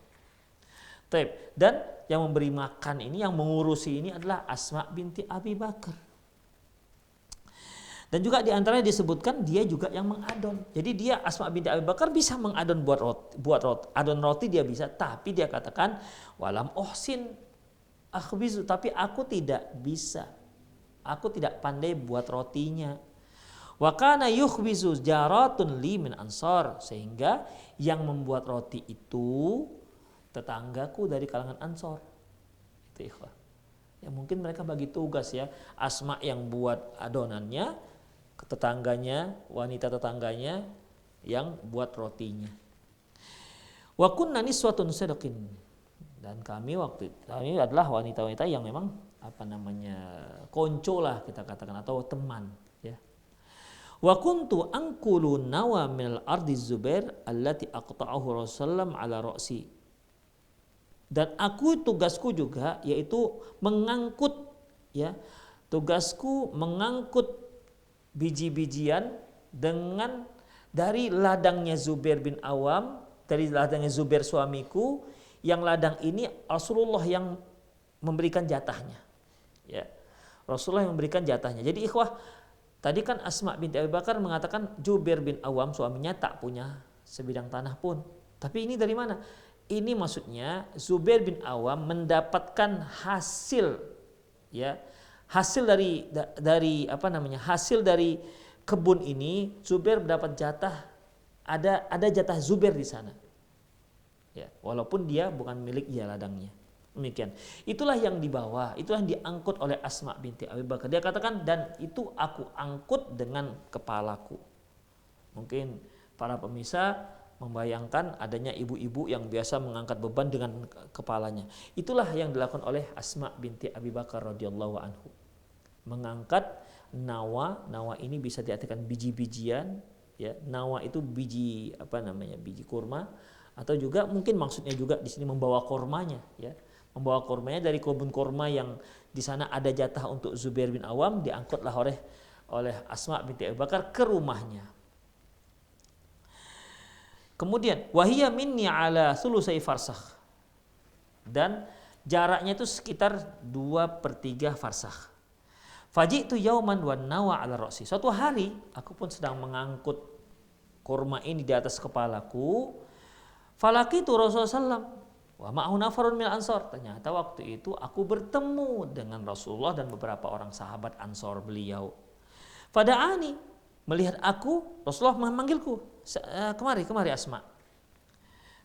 Dan yang memberi makan ini, yang mengurusi ini adalah Asma binti Abi Bakar. Dan juga diantaranya disebutkan dia juga yang mengadon. Jadi dia Asma binti Abi Bakar bisa mengadon buat roti, adon roti dia bisa, tapi dia katakan walam ohsin akhbizu, tapi aku tidak bisa. Aku tidak pandai buat rotinya. Wa kana yukhbizu jaratun li min ansar, sehingga yang membuat roti itu tetanggaku dari kalangan Ansor. Itu ikhwah. Ya mungkin mereka bagi tugas ya. Asma yang buat adonannya, tetangganya, wanita tetangganya yang buat rotinya. Wa kunna niswatun sadaqin, dan kami adalah wanita-wanita yang memang konco lah kita katakan, atau teman ya. Wa kuntu anqulu nawa minal ardi Zubair allati aqta'ahu Rasulullah ala ra'si, dan tugasku juga yaitu mengangkut ya, tugasku mengangkut biji-bijian dari ladangnya Zubair bin Awam, dari ladangnya Zubair suamiku, yang ladang ini Rasulullah yang memberikan jatahnya. Ya. Rasulullah yang memberikan jatahnya. Jadi ikhwah, tadi kan Asma binti Abi Bakar mengatakan Zubair bin Awam suaminya tak punya sebidang tanah pun. Tapi ini dari mana? Ini maksudnya Zubair bin Awam mendapatkan hasil, ya, hasil dari hasil dari kebun ini. Zubair mendapat jatah, ada jatah Zubair di sana, ya, walaupun dia bukan milik dia ladangnya. Demikian. Itulah yang dibawa, itulah yang diangkut oleh Asma binti Abi Bakar. Dia katakan, dan itu aku angkut dengan kepalaku. Mungkin para pemirsa membayangkan adanya ibu-ibu yang biasa mengangkat beban dengan kepalanya. Itulah yang dilakukan oleh Asma binti Abi Bakar radhiyallahu anhu. Mengangkat nawa ini bisa diartikan biji-bijian, ya. Nawa itu biji biji kurma, atau juga mungkin maksudnya juga di sini membawa kormanya, ya. Membawa kormanya dari kebun korma yang di sana ada jatah untuk Zubair bin Awam, diangkutlah oleh Asma binti Abi Bakar ke rumahnya. Kemudian wahiyya minni ala sulusai farsakh, dan jaraknya itu sekitar 2/3 farsakh. Faji'tu yauman wan nawa ala ra'si. Suatu hari aku pun sedang mengangkut kurma ini di atas kepalaku. Falaqitu Rasulullah sallam wa ma'ahu nafarun min ansor. Ternyata waktu itu aku bertemu dengan Rasulullah dan beberapa orang sahabat Ansor beliau. Fada'ani, melihat aku, Rasulullah memanggilku, kemari Asma.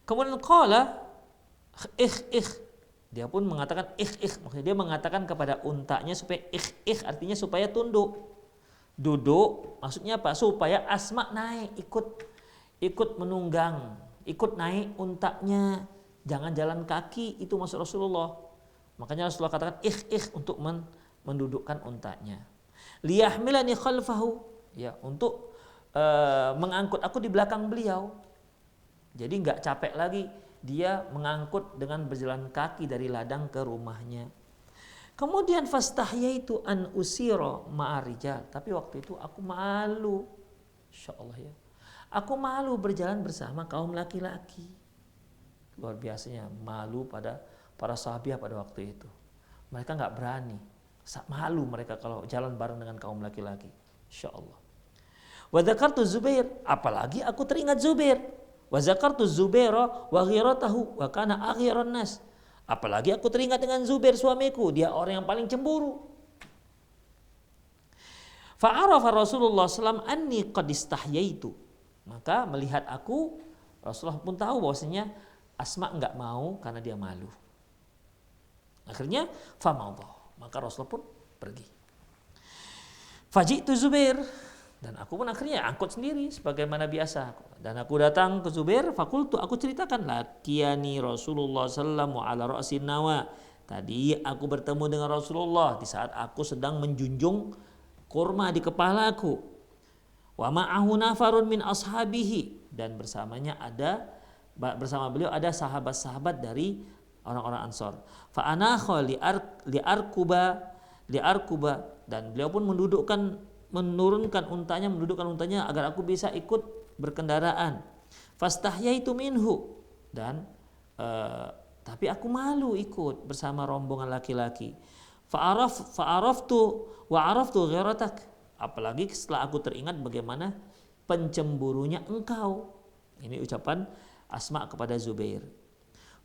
Kemudian qala ikh. Dia pun mengatakan ikh. Maksudnya dia mengatakan kepada untanya supaya ikh, artinya supaya tunduk. Duduk, maksudnya apa? Supaya Asma naik, ikut menunggang, ikut naik untanya. Jangan jalan kaki, itu maksud Rasulullah. Makanya Rasulullah katakan ikh untuk mendudukkan untanya. Liyahmilani khalfahu, ya, untuk mengangkut aku di belakang beliau. Jadi nggak capek lagi dia mengangkut dengan berjalan kaki dari ladang ke rumahnya. Kemudian fastahyaitu an usira ma'arijal, tapi waktu itu aku malu. Insyaallah, ya. Aku malu berjalan bersama kaum laki-laki. Luar biasanya malu pada para sahabat pada waktu itu. Mereka nggak berani, malu mereka kalau jalan bareng dengan kaum laki-laki. Insyaallah. Wa dzakartu Zubair, apalagi aku teringat Zubair. Wa dzakartu Zubaira wa ghiratahu wa kana aghiran nas. Apalagi aku teringat dengan Zubair suamiku, dia orang yang paling cemburu. Fa'arafa Rasulullah sallallahu anni qad istahyaitu. Maka melihat aku, Rasulullah pun tahu bahwasanya Asma enggak mau karena dia malu. Akhirnya famadha, maka Rasulullah pun pergi. Faji'tu Zubair, dan aku pun akhirnya angkut sendiri sebagaimana biasa. Dan aku datang ke Zubair, fakultu, aku ceritakan, lakiyani Rasulullah sallallahu ala ra'sin nawa. Tadi aku bertemu dengan Rasulullah di saat aku sedang menjunjung kurma di kepalaku. Wa ma'ahu nafarun min ashabihi, dan bersama beliau ada sahabat-sahabat dari orang-orang Ansor. Fa anakha liarkuba, dan beliau pun mendudukkan untanya agar aku bisa ikut berkendaraan. Fastahyaitu minhu, dan tapi aku malu ikut bersama rombongan laki-laki. Fa'araftu ghiratak, apalagi setelah aku teringat bagaimana pencemburunya engkau. Ini ucapan Asma kepada Zubair.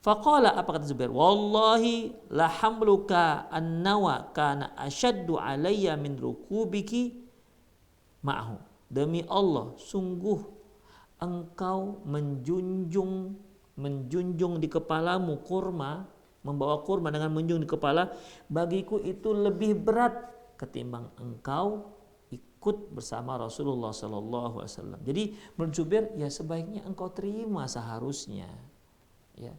Faqala, apa kata Zubair? Wallahi la hamluka an-nawa kana ashaddu alayya min rukubiki ma'ahu. Demi Allah, sungguh engkau menjunjung di kepalamu kurma, membawa kurma dengan menjunjung di kepala, bagiku itu lebih berat ketimbang engkau ikut bersama Rasulullah sallallahu alaihi wasallam. Jadi menurut Zubair, ya sebaiknya engkau terima seharusnya, ya,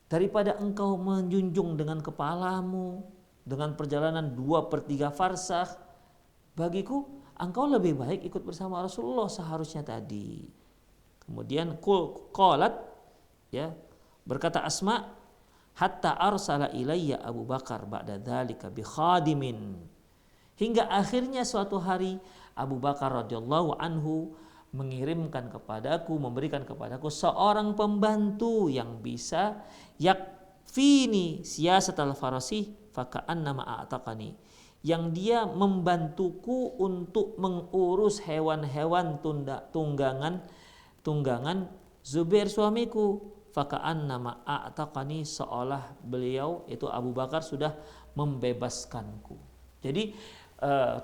daripada engkau menjunjung dengan kepalamu dengan perjalanan 2/3 farsakh. Bagiku engkau lebih baik ikut bersama Rasulullah seharusnya tadi. Kemudian qalat, ya, berkata Asma, hatta arsala ilayya Abu Bakar ba'da dzalika bi khadimin. Hingga akhirnya suatu hari Abu Bakar radhiyallahu anhu mengirimkan kepadaku, memberikan kepadaku seorang pembantu yang bisa yakfini siyasatal farasi faka'annama a'taqani, yang dia membantuku untuk mengurus hewan-hewan tunggangan Zubair suamiku, faka'annama a'taqani, seolah beliau itu Abu Bakar sudah membebaskanku. Jadi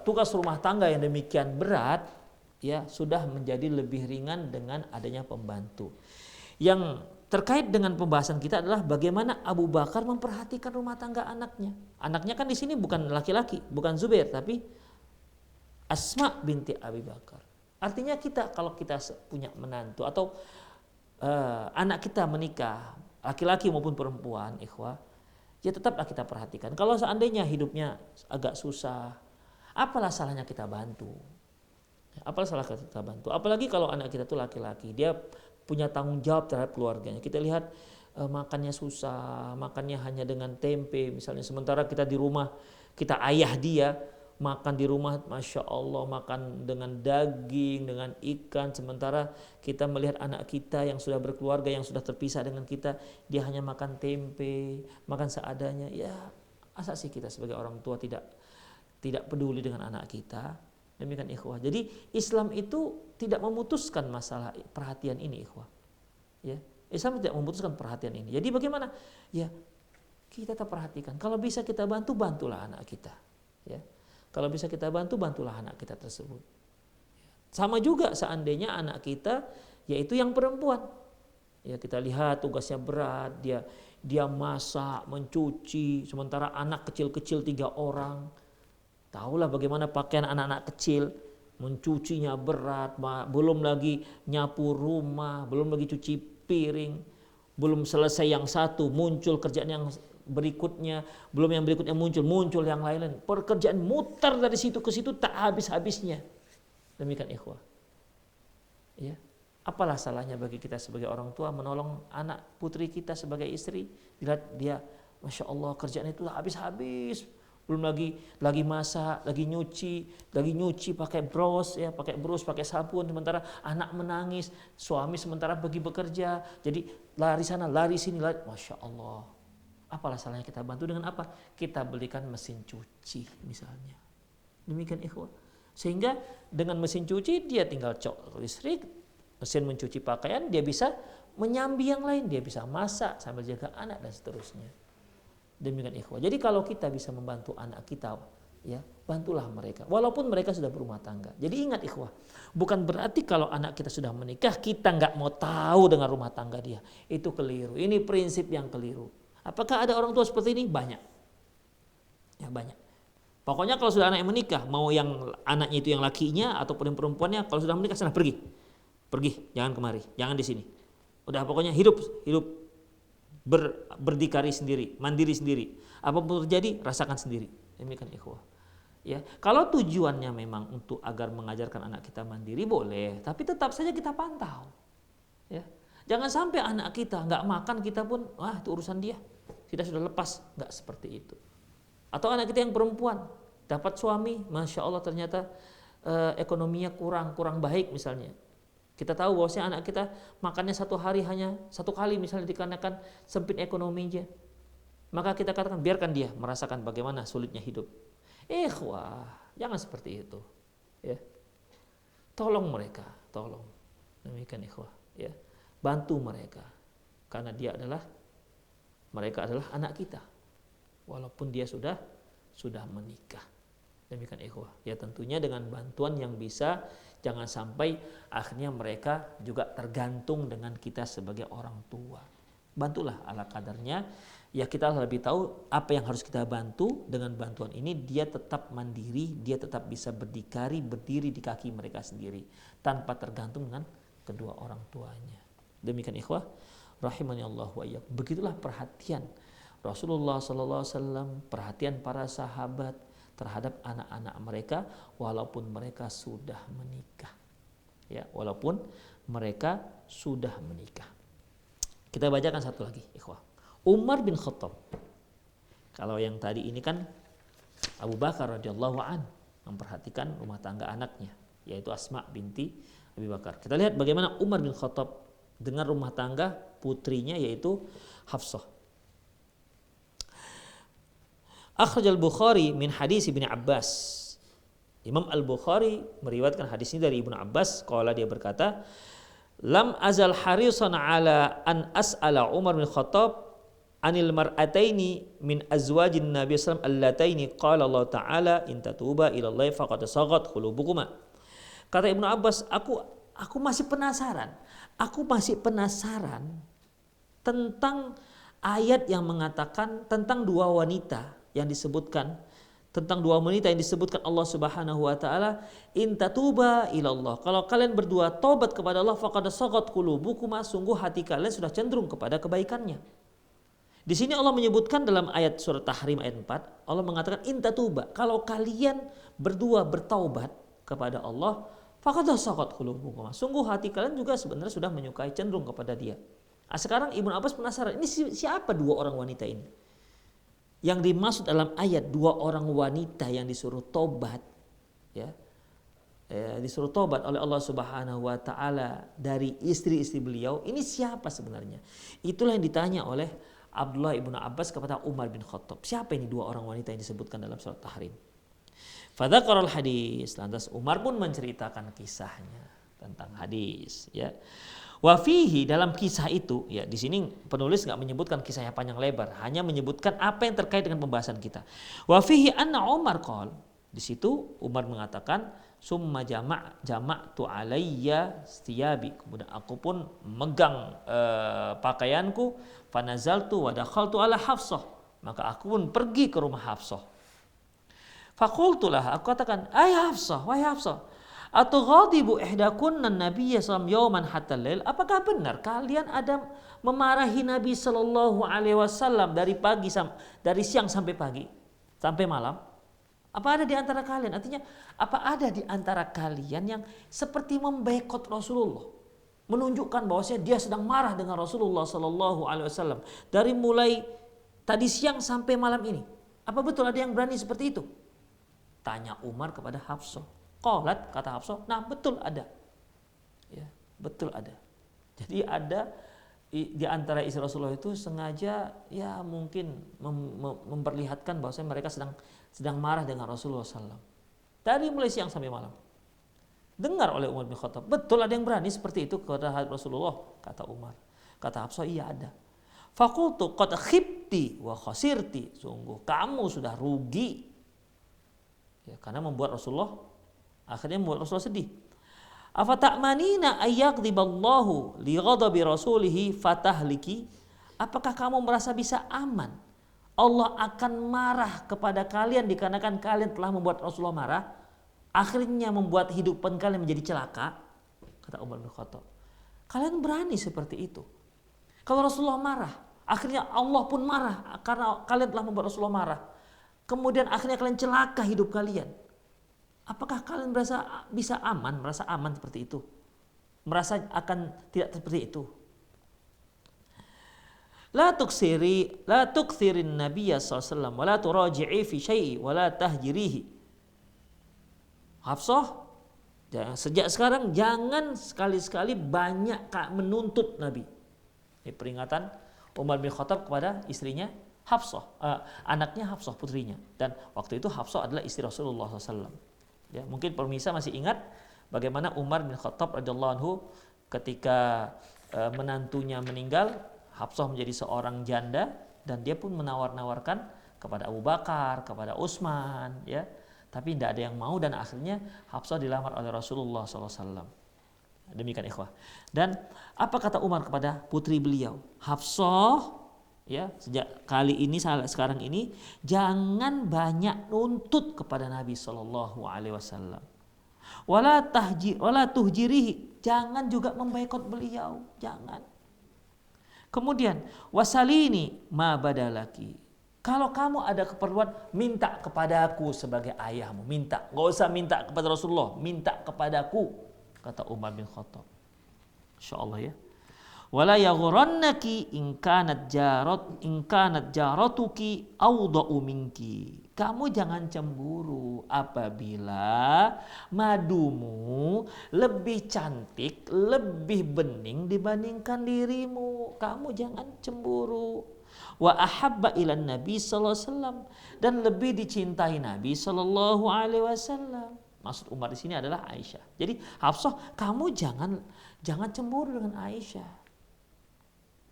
tugas rumah tangga yang demikian berat ya sudah menjadi lebih ringan dengan adanya pembantu. Yang terkait dengan pembahasan kita adalah bagaimana Abu Bakar memperhatikan rumah tangga anaknya. Anaknya kan di sini bukan laki-laki, bukan Zubair, tapi Asma binti Abi Bakar. Artinya kita kalau kita punya menantu atau anak kita menikah, laki-laki maupun perempuan, ikhwah, ya tetaplah kita perhatikan. Kalau seandainya hidupnya agak susah, apalah salahnya kita bantu. Apalah salah kita bantu. Apalagi kalau anak kita tuh laki-laki, dia punya tanggung jawab terhadap keluarganya. Kita lihat makannya susah, makannya hanya dengan tempe misalnya. Sementara kita di rumah, kita ayah dia makan di rumah, masya Allah, makan dengan daging, dengan ikan. Sementara kita melihat anak kita yang sudah berkeluarga, yang sudah terpisah dengan kita, dia hanya makan tempe, makan seadanya. Ya, asa sih kita sebagai orang tua tidak peduli dengan anak kita. Demikian ikhwah. Jadi Islam itu tidak memutuskan masalah perhatian ini, ikhwah. Ya, Islam tidak memutuskan perhatian ini. Jadi bagaimana? Ya, kita tetap perhatikan. Kalau bisa kita bantu, bantulah anak kita. Ya. Kalau bisa kita bantu, bantulah anak kita tersebut. Sama juga seandainya anak kita yaitu yang perempuan. Ya, kita lihat tugasnya berat, dia masak, mencuci, sementara anak kecil-kecil 3 orang. Tahulah bagaimana pakaian anak-anak kecil, mencucinya berat, belum lagi nyapu rumah, belum lagi cuci piring, belum selesai yang satu, muncul kerjaan yang berikutnya, belum yang berikutnya muncul yang lain. Pekerjaan muter dari situ ke situ tak habis-habisnya. Demikian ikhwah. Ya. Apalah salahnya bagi kita sebagai orang tua menolong anak putri kita sebagai istri. Dilihat dia, masya Allah, kerjaan itu habis-habis. Belum lagi masak, lagi nyuci pakai bros, ya, pakai sabun, sementara anak menangis, suami sementara pergi bekerja. Jadi lari sana, lari sini, masya Allah. Apalah salahnya kita bantu dengan apa? Kita belikan mesin cuci misalnya. Demikian ikhwah. Sehingga dengan mesin cuci dia tinggal cok listrik, mesin mencuci pakaian, dia bisa menyambi yang lain, dia bisa masak sambil jaga anak dan seterusnya. Demikian ikhwah. Jadi kalau kita bisa membantu anak kita, ya, bantulah mereka walaupun mereka sudah berumah tangga. Jadi ingat ikhwah, bukan berarti kalau anak kita sudah menikah kita nggak mau tahu dengan rumah tangga dia. Itu keliru. Ini prinsip yang keliru. Apakah ada orang tua seperti ini? Banyak. Ya, banyak. Pokoknya kalau sudah anak yang menikah, mau yang anaknya itu yang lakinya ataupun yang perempuannya, kalau sudah menikah sana pergi, jangan kemari, jangan di sini. Udah pokoknya hidup berdikari sendiri, mandiri sendiri. Apapun terjadi rasakan sendiri. Demikian ikhwah. Ya, kalau tujuannya memang untuk agar mengajarkan anak kita mandiri boleh, tapi tetap saja kita pantau. Ya. Jangan sampai anak kita nggak makan kita pun, itu urusan dia. Kita sudah lepas, nggak seperti itu. Atau anak kita yang perempuan dapat suami, masya Allah ternyata ekonominya kurang baik misalnya. Kita tahu bahwasanya anak kita makannya satu hari hanya 1 kali misalnya dikarenakan sempit ekonominya. Maka kita katakan biarkan dia merasakan bagaimana sulitnya hidup. Wah, jangan seperti itu. Ya. Tolong mereka, tolong. Demikian ikhwah, ya. Bantu mereka. Karena mereka adalah anak kita. Walaupun dia sudah menikah. Demikian ikhwah. Ya tentunya dengan bantuan yang bisa, jangan sampai akhirnya mereka juga tergantung dengan kita sebagai orang tua. Bantulah ala kadarnya. Ya kita lebih tahu apa yang harus kita bantu. Dengan bantuan ini dia tetap mandiri, dia tetap bisa berdiri di kaki mereka sendiri tanpa tergantung dengan kedua orang tuanya. Demikian ikhwah, rahimani Allah wa iyyakum. Begitulah perhatian Rasulullah SAW, perhatian para sahabat terhadap anak-anak mereka walaupun mereka sudah menikah. Ya, walaupun mereka sudah menikah. Kita bacakan satu lagi, ikhwah. Umar bin Khattab. Kalau yang tadi ini kan Abu Bakar radhiyallahu an memperhatikan rumah tangga anaknya. yaitu Asma binti Abi Bakar. Kita lihat bagaimana Umar bin Khattab dengan rumah tangga putrinya yaitu Hafsah. Akhraj al-Bukhari min hadis Ibnu Abbas. Imam Al-Bukhari meriwayatkan hadis ini dari Ibnu Abbas, qala dia berkata, lam azal harisan ala an as'ala Umar bin Khattab anil mar'ataini min azwajin Nabi sallallahu alaihi wasallam allataini qala Allah taala in tatuba ila Allah faqad saghat qulubukuma. Kata Ibnu Abbas, aku masih penasaran. Aku masih penasaran tentang ayat yang mengatakan tentang dua wanita yang disebutkan, tentang dua wanita yang disebutkan Allah Subhanahu wa taala, in tatuba ilallah. Kalau kalian berdua tobat kepada Allah, faqad saghat qulubukuma, sungguh hati kalian sudah cenderung kepada kebaikannya. Di sini Allah menyebutkan dalam ayat surat Tahrim ayat 4, Allah mengatakan in tatuba, kalau kalian berdua bertaubat kepada Allah, faqad saghat qulubukuma, sungguh hati kalian juga sebenarnya sudah menyukai, cenderung kepada Dia. Nah, sekarang Ibnu Abbas penasaran, ini siapa dua orang wanita ini? Yang dimaksud dalam ayat dua orang wanita yang disuruh tobat, ya, disuruh tobat oleh Allah Subhanahu wa taala dari istri-istri beliau, ini siapa sebenarnya? Itulah yang ditanya oleh Abdullah ibnu Abbas kepada Umar bin Khattab. Siapa ini dua orang wanita yang disebutkan dalam surat Tahrim? Fadzakaral hadis, lantas Umar pun menceritakan kisahnya tentang hadis, ya. Wa fihi, dalam kisah itu, ya, di sini penulis enggak menyebutkan kisah yang panjang lebar, hanya menyebutkan apa yang terkait dengan pembahasan kita. Wa fihi anna Umar qol, di situ Umar mengatakan summa jama'tu alayya thiyabi, kemudian aku pun megang pakaianku, fanazaltu wa dakhaltu ala Hafsah, maka aku pun pergi ke rumah Hafsah. Faqultulah, aku katakan, ay Hafsah, wahai Hafsah, atau ghadibu ihdakunna nabiyya sallallahu yawman hatta lail, apakah benar kalian ada memarahi Nabi sallallahu alaihi wasallam dari siang sampai pagi sampai malam? Apa ada di antara kalian, artinya apa ada di antara kalian yang seperti memboikot Rasulullah, menunjukkan bahwasanya dia sedang marah dengan Rasulullah sallallahu alaihi wasallam dari mulai tadi siang sampai malam ini? Apa betul ada yang berani seperti itu? Tanya Umar kepada Hafsah. Qalat, kata Hafsah, nah betul ada, ya, betul ada. Jadi ada di antara istri Rasulullah itu sengaja, ya, mungkin memperlihatkan bahwa mereka sedang marah dengan Rasulullah SAW dari mulai siang sampai malam. Dengar oleh Umar bin Khattab, betul ada yang berani seperti itu kepada Rasulullah, kata Umar. Kata Hafsah, iya ada. Faqultu qad khibti wa khasirti, sungguh kamu sudah rugi, ya, karena membuat Rasulullah, akhirnya membuat Rasulullah sedih. Afata'manina ayyaqdiballahu li ghadabi rasulihi fatahliki, apakah kamu merasa bisa aman Allah akan marah kepada kalian dikarenakan kalian telah membuat Rasulullah marah, akhirnya membuat hidupan kalian menjadi celaka? Kata Umar bin Khattab, kalian berani seperti itu? Kalau Rasulullah marah, akhirnya Allah pun marah karena kalian telah membuat Rasulullah marah, kemudian akhirnya kalian celaka hidup kalian. Apakah kalian merasa aman seperti itu? Merasa akan tidak seperti itu? La tuksirin nabiyya sallallahu alaihi wasallam wa la turaji'i fi syai'i wa la tahjirihi. Hafsah, sejak sekarang jangan sekali-sekali banyak menuntut Nabi. Ini peringatan Umar bin Khattab kepada istrinya Hafsah, anaknya Hafsah, putrinya. Dan waktu itu Hafsah adalah istri Rasulullah SAW. Ya, mungkin pemirsa masih ingat bagaimana Umar bin Khattab radhiyallahu anhu ketika menantunya meninggal, Hafsah menjadi seorang janda dan dia pun menawar-nawarkan kepada Abu Bakar, kepada Utsman, ya, tapi tidak ada yang mau dan akhirnya Hafsah dilamar oleh Rasulullah SAW. Demikian ikhwah. Dan apa kata Umar kepada putri beliau? Hafsah, ya, sejak kali ini sekarang ini jangan banyak nuntut kepada Nabi sallallahu alaihi wasallam. Wala tuhjirihi, jangan juga memboikot beliau, jangan. Kemudian wasalini ma badalaki, kalau kamu ada keperluan minta kepadaku sebagai ayahmu, minta, enggak usah minta kepada Rasulullah, minta kepadaku, kata Umar bin Khattab. Insyaallah, ya. Wala yaghurannaki in kanat jaratuki awda'u minki. Kamu jangan cemburu apabila madumu lebih cantik, lebih bening dibandingkan dirimu. Kamu jangan cemburu. Wa ahabba ilan Nabi sallallahu alaihi wasallam, dan lebih dicintai Nabi sallallahu alaihi wasallam. Maksud Umar di sini adalah Aisyah. Jadi Hafsah, kamu jangan cemburu dengan Aisyah.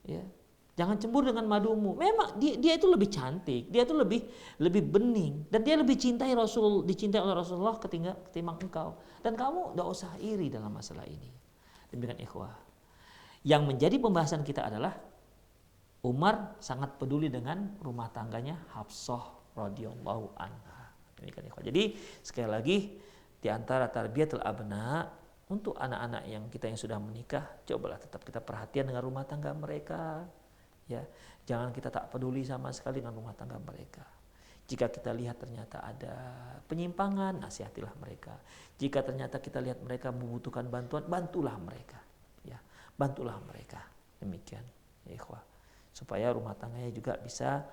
Ya. Jangan cemburu dengan madumu. Memang dia itu lebih cantik, dia itu lebih bening, dan dia lebih dicintai oleh Rasulullah ketimbang engkau. Dan kamu tidak usah iri dalam masalah ini. Demikian ikhwah. Yang menjadi pembahasan kita adalah Umar sangat peduli dengan rumah tangganya Hafsah radhiyallahu anha. Demikian ikhwah. Jadi sekali lagi, di antara tarbiyatul abna untuk anak-anak yang sudah menikah, cobalah tetap kita perhatian dengan rumah tangga mereka. Ya, jangan kita tak peduli sama sekali dengan rumah tangga mereka. Jika kita lihat ternyata ada penyimpangan, nasihatilah mereka. Jika ternyata kita lihat mereka membutuhkan bantuan, bantulah mereka. Ya, bantulah mereka. Demikian, ya ikhwah. Supaya rumah tangganya juga bisa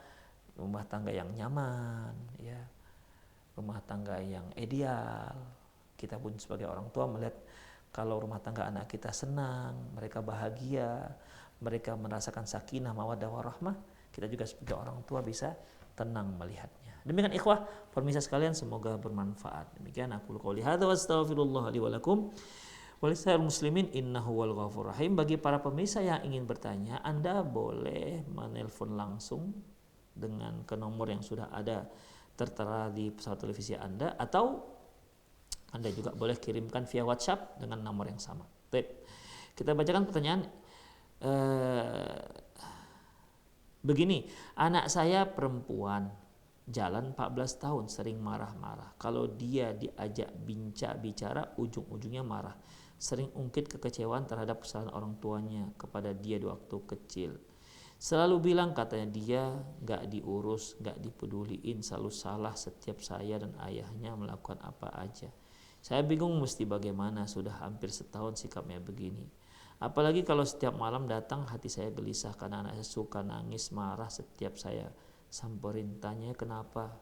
rumah tangga yang nyaman, ya. Rumah tangga yang ideal. Kita pun sebagai orang tua melihat kalau rumah tangga anak kita senang, mereka bahagia, mereka merasakan sakinah, mawaddah warahmah, kita juga sebagai orang tua bisa tenang melihatnya. Demikian ikhwah, pemirsa sekalian, semoga bermanfaat. Demikian aku qouli hadza wa astaghfirullah li wa lakum wa lisa'il muslimin innahu wal ghafurur rahim. Bagi para pemirsa yang ingin bertanya, Anda boleh menelpon langsung dengan ke nomor yang sudah ada tertera di pesawat televisi Anda, atau Anda juga boleh kirimkan via WhatsApp dengan nomor yang sama. Baik. Kita bacakan pertanyaan. Begini, anak saya perempuan, jalan 14 tahun, sering marah-marah. Kalau dia diajak bicara, ujung-ujungnya marah. Sering ungkit kekecewaan terhadap kesalahan orang tuanya kepada dia di waktu kecil. Selalu bilang katanya dia gak diurus, gak dipeduliin, selalu salah setiap saya dan ayahnya melakukan apa aja. Saya bingung mesti bagaimana, sudah hampir setahun sikapnya begini. Apalagi kalau setiap malam datang, hati saya gelisah karena anak saya suka nangis, marah setiap saya samperin, tanya kenapa.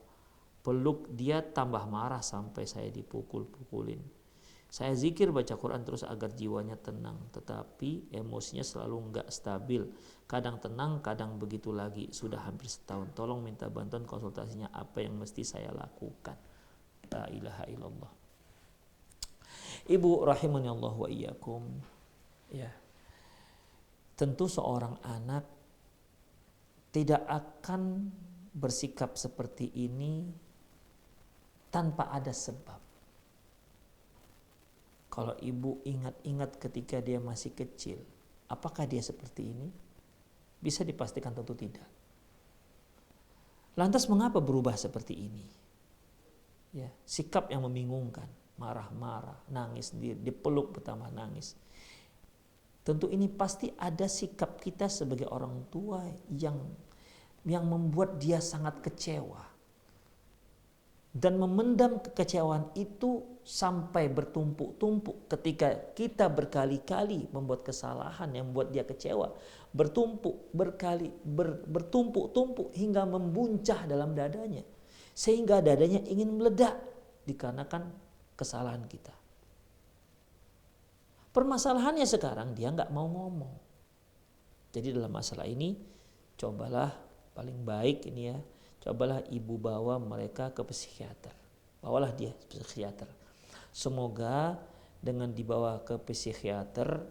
Peluk dia tambah marah sampai saya dipukul-pukulin. Saya zikir baca Quran terus agar jiwanya tenang, tetapi emosinya selalu enggak stabil. Kadang tenang, kadang begitu lagi. Sudah hampir setahun. Tolong minta bantuan konsultasinya, apa yang mesti saya lakukan. La ilaha illallah. Ibu rahimani Allah wa iyyakum. Ya. Tentu seorang anak tidak akan bersikap seperti ini tanpa ada sebab. Kalau ibu ingat-ingat ketika dia masih kecil, apakah dia seperti ini? Bisa dipastikan tentu tidak. Lantas mengapa berubah seperti ini? Ya, sikap yang membingungkan, marah-marah, nangis sendiri, dipeluk pertama nangis. Tentu ini pasti ada sikap kita sebagai orang tua yang membuat dia sangat kecewa. Dan memendam kekecewaan itu sampai bertumpuk-tumpuk ketika kita berkali-kali membuat kesalahan yang membuat dia kecewa. Bertumpuk-tumpuk hingga membuncah dalam dadanya. Sehingga dadanya ingin meledak dikarenakan kesalahan kita. Permasalahannya sekarang dia nggak mau ngomong. Jadi dalam masalah ini cobalah paling baik ini ya. Cobalah ibu bawa mereka ke psikiater. Bawalah dia ke psikiater. Semoga dengan dibawa ke psikiater,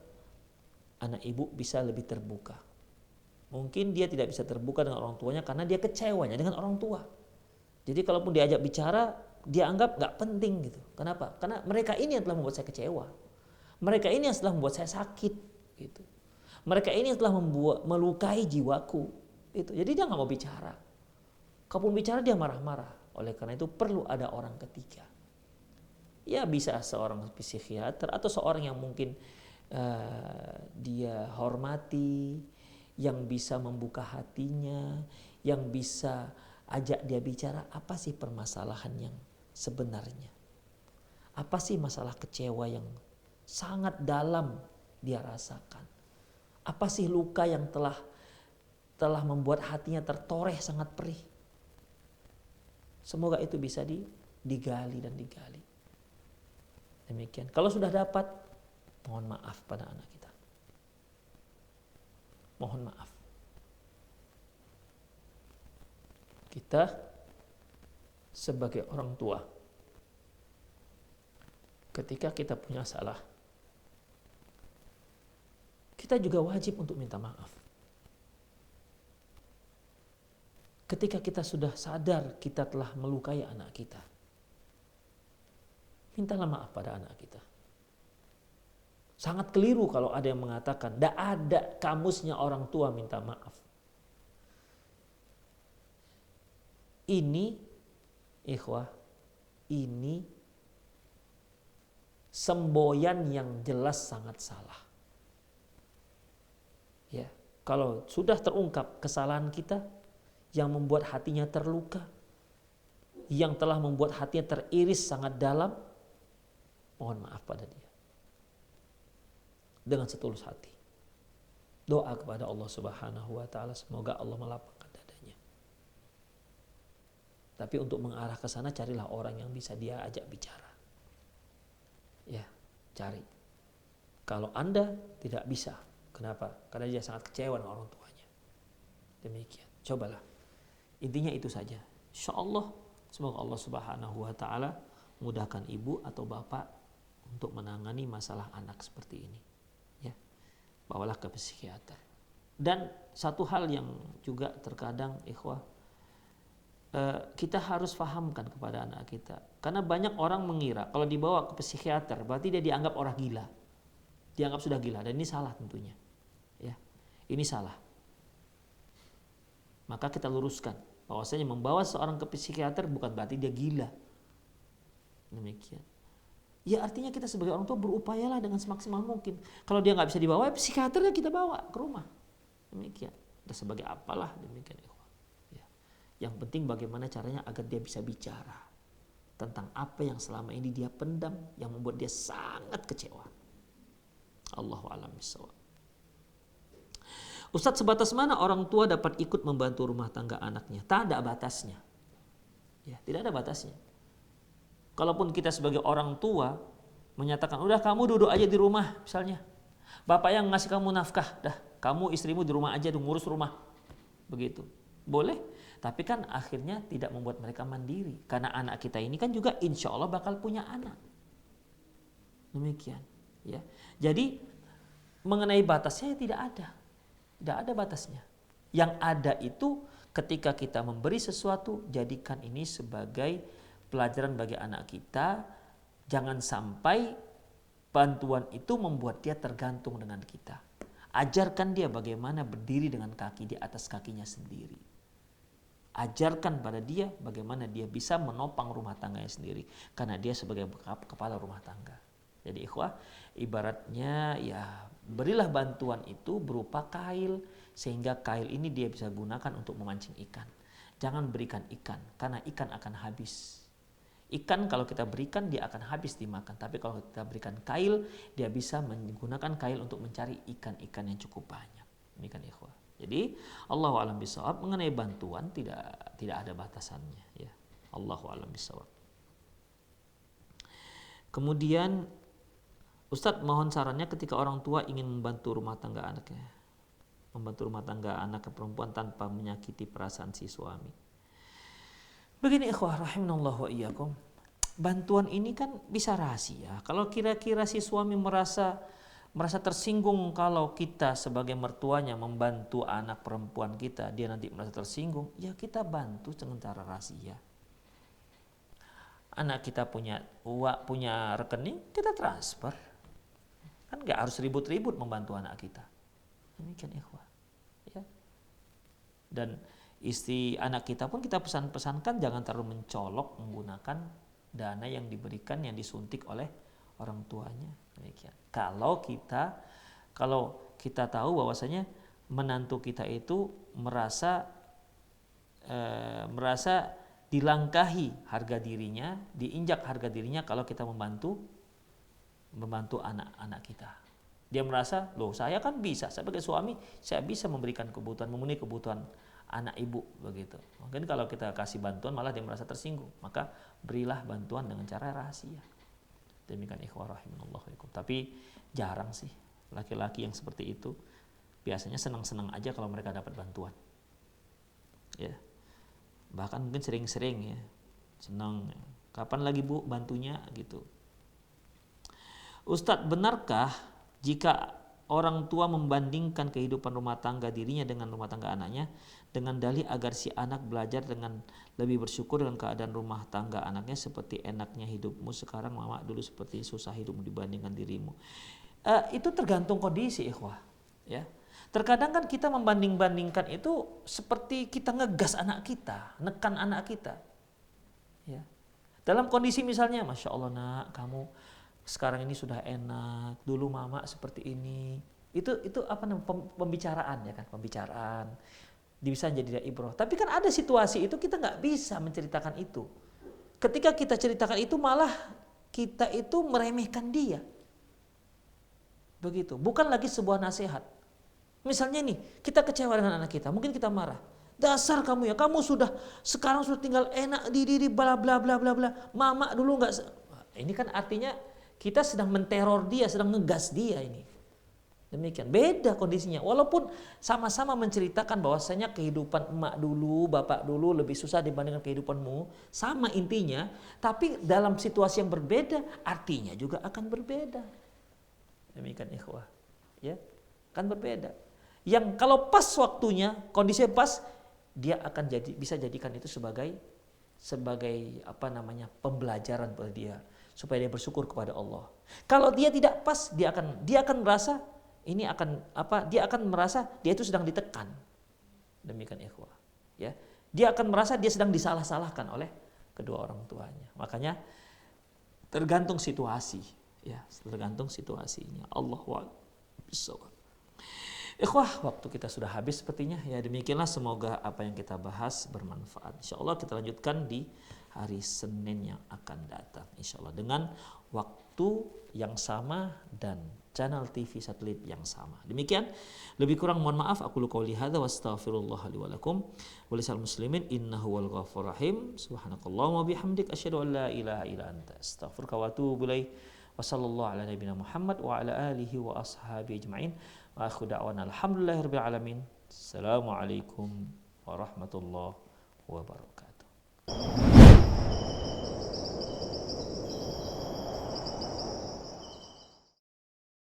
anak ibu bisa lebih terbuka. Mungkin dia tidak bisa terbuka dengan orang tuanya karena dia kecewanya dengan orang tua. Jadi kalaupun diajak bicara, dia anggap gak penting gitu. Kenapa? Karena mereka ini yang telah membuat saya kecewa. Mereka ini yang telah membuat saya sakit. Gitu. Mereka ini yang telah melukai jiwaku. Gitu. Jadi dia gak mau bicara. Kalaupun bicara dia marah-marah. Oleh karena itu perlu ada orang ketiga. Ya bisa seorang psikiater atau seorang yang mungkin dia hormati, yang bisa membuka hatinya, yang bisa ajak dia bicara apa sih permasalahan yang sebenarnya. Apa sih masalah kecewa yang sangat dalam dia rasakan. Apa sih luka yang telah membuat hatinya tertoreh sangat perih? Semoga itu bisa digali dan digali. Demikian. Kalau sudah dapat, mohon maaf pada anak kita. Mohon maaf. Kita sebagai orang tua, ketika kita punya salah, kita juga wajib untuk minta maaf. Ketika kita sudah sadar kita telah melukai anak kita, mintalah maaf pada anak kita. Sangat keliru kalau ada yang mengatakan, tidak ada kamusnya orang tua minta maaf. Ini, ikhwah, ini semboyan yang jelas sangat salah. Ya, kalau sudah terungkap kesalahan kita yang membuat hatinya terluka, yang telah membuat hatinya teriris sangat dalam, mohon maaf pada dia. Dengan setulus hati. Doa kepada Allah Subhanahu wa taala, semoga Allah melapangkan dadanya. Tapi untuk mengarah ke sana, carilah orang yang bisa dia ajak bicara. Ya, cari. Kalau Anda tidak bisa, kenapa? Karena dia sangat kecewa dengan orang tuanya. Demikian. Cobalah. Intinya itu saja. Insyaallah semoga Allah Subhanahu wa taala mudahkan ibu atau bapak untuk menangani masalah anak seperti ini. Ya. Bawalah ke psikiater. Dan satu hal yang juga terkadang ikhwah, kita harus fahamkan kepada anak kita. Karena banyak orang mengira kalau dibawa ke psikiater berarti dia dianggap orang gila. Dianggap sudah gila, dan ini salah tentunya. Ya. Ini salah. Maka kita luruskan bahwasanya membawa seorang ke psikiater bukan berarti dia gila. Demikian. Ya artinya kita sebagai orang tua berupayalah dengan semaksimal mungkin. Kalau dia nggak bisa dibawa, psikiaternya kita bawa ke rumah. Demikian. Dan sebagai apalah demikian. Ya. Yang penting bagaimana caranya agar dia bisa bicara tentang apa yang selama ini dia pendam, yang membuat dia sangat kecewa. Allahu a'lam bishawab. Ustadz, sebatas mana orang tua dapat ikut membantu rumah tangga anaknya? Tak ada batasnya. Ya, tidak ada batasnya. Kalaupun kita sebagai orang tua menyatakan, udah kamu duduk aja di rumah misalnya. Bapak yang ngasih kamu nafkah, dah kamu istrimu di rumah aja ngurus rumah. Begitu. Boleh, tapi kan akhirnya tidak membuat mereka mandiri. Karena anak kita ini kan juga insya Allah bakal punya anak. Demikian. Ya. Jadi mengenai batasnya tidak ada. Tidak ada batasnya. Yang ada itu ketika kita memberi sesuatu, jadikan ini sebagai pelajaran bagi anak kita. Jangan sampai bantuan itu membuat dia tergantung dengan kita. Ajarkan dia bagaimana berdiri dengan kaki di atas kakinya sendiri. Ajarkan pada dia bagaimana dia bisa menopang rumah tangganya sendiri. Karena dia sebagai kepala rumah tangga. Jadi ikhwah, ibaratnya ya berilah bantuan itu berupa kail, sehingga kail ini dia bisa gunakan untuk memancing ikan. Jangan berikan ikan, karena ikan akan habis. Ikan kalau kita berikan dia akan habis dimakan, tapi kalau kita berikan kail, dia bisa menggunakan kail untuk mencari ikan-ikan yang cukup banyak. Demikian ikhwah. Jadi Allahu a'lam bishawab, mengenai bantuan tidak ada batasannya ya. Allahu a'lam bishawab. Kemudian Ustadz, mohon sarannya ketika orang tua ingin membantu rumah tangga anaknya. Membantu rumah tangga anak perempuan tanpa menyakiti perasaan si suami. Begini ikhwah rahimanallah wa iyyakum. Bantuan ini kan bisa rahasia. Kalau kira-kira si suami merasa tersinggung kalau kita sebagai mertuanya membantu anak perempuan kita, dia nanti merasa tersinggung, ya kita bantu dengan cara rahasia. Anak kita punya rekening, kita transfer. Kan nggak harus ribut-ribut membantu anak kita. Demikian ikhwah. Ya. Dan istri anak kita pun kita pesan-pesankan jangan terlalu mencolok menggunakan dana yang diberikan, yang disuntik oleh orang tuanya. Demikian. Kalau kita tahu bahwasanya menantu kita itu merasa dilangkahi harga dirinya, diinjak harga dirinya kalau kita membantu anak-anak kita. Dia merasa, loh saya kan bisa, sebagai suami saya bisa memberikan kebutuhan, memenuhi kebutuhan anak ibu begitu. Mungkin kalau kita kasih bantuan malah dia merasa tersinggung, maka berilah bantuan dengan cara rahasia. Demikian ikhwah rahimanallahu fikum. Tapi jarang sih laki-laki yang seperti itu. Biasanya senang-senang aja kalau mereka dapat bantuan. Ya. Bahkan mungkin sering-sering ya. Senang. Kapan lagi Bu bantunya gitu. Ustadz, benarkah jika orang tua membandingkan kehidupan rumah tangga dirinya dengan rumah tangga anaknya dengan dalih agar si anak belajar dengan lebih bersyukur dengan keadaan rumah tangga anaknya, seperti enaknya hidupmu sekarang, mama dulu seperti susah hidupmu dibandingkan dirimu. Itu tergantung kondisi ikhwah ya. Terkadang kan kita membanding-bandingkan itu seperti kita ngegas anak kita, nekan anak kita ya. Dalam kondisi misalnya, Masya Allah nak, kamu sekarang ini sudah enak, dulu mama seperti ini. Itu apa namanya, pembicaraan ya kan, pembicaraan. Bisa jadi ibrah. Tapi kan ada situasi itu kita nggak bisa menceritakan itu. Ketika kita ceritakan itu malah kita itu meremehkan dia. Begitu. Bukan lagi sebuah nasihat. Misalnya nih, kita kecewa dengan anak kita, mungkin kita marah. Dasar kamu ya, kamu sekarang sudah tinggal enak di diri bla bla bla bla bla. Mama dulu nggak. Ini kan artinya kita sedang menteror dia, sedang ngegas dia ini. Demikian, beda kondisinya. Walaupun sama-sama menceritakan bahwasanya kehidupan emak dulu, bapak dulu lebih susah dibandingkan kehidupanmu, sama intinya, tapi dalam situasi yang berbeda, artinya juga akan berbeda. Demikian ikhwah, ya, akan berbeda. Yang kalau pas waktunya, kondisinya pas, dia akan bisa jadikan itu sebagai apa namanya, pembelajaran buat dia, supaya dia bersyukur kepada Allah. Kalau dia tidak pas, dia akan merasa dia akan merasa dia itu sedang ditekan. Demikian ikhwah, ya. Dia akan merasa dia sedang disalah-salahkan oleh kedua orang tuanya. Makanya tergantung situasi, ya, tergantung situasinya. Allahu a'lam. Ikhwah, waktu kita sudah habis sepertinya. Ya, demikianlah, semoga apa yang kita bahas bermanfaat. Insyaallah kita lanjutkan di hari Senin yang akan datang, insyaallah, dengan waktu yang sama dan channel TV satelit yang sama. Demikian, lebih kurang mohon maaf. Aku qouli hadza wa astaghfirullah li wa lakum wa lisal muslimin innahu wal ghafurur rahim. Subhanakallahumma bihamdik asyhadu an la ilaha illa anta astaghfiruka wa atubu ilaik. Wa sallallahu ala nabiyyina Muhammad wa ala alihi wa ashabihi ajmain. Wa akhu da'wana alhamdulillahirabbil alamin. Assalamualaikum warahmatullahi wabarakatuh.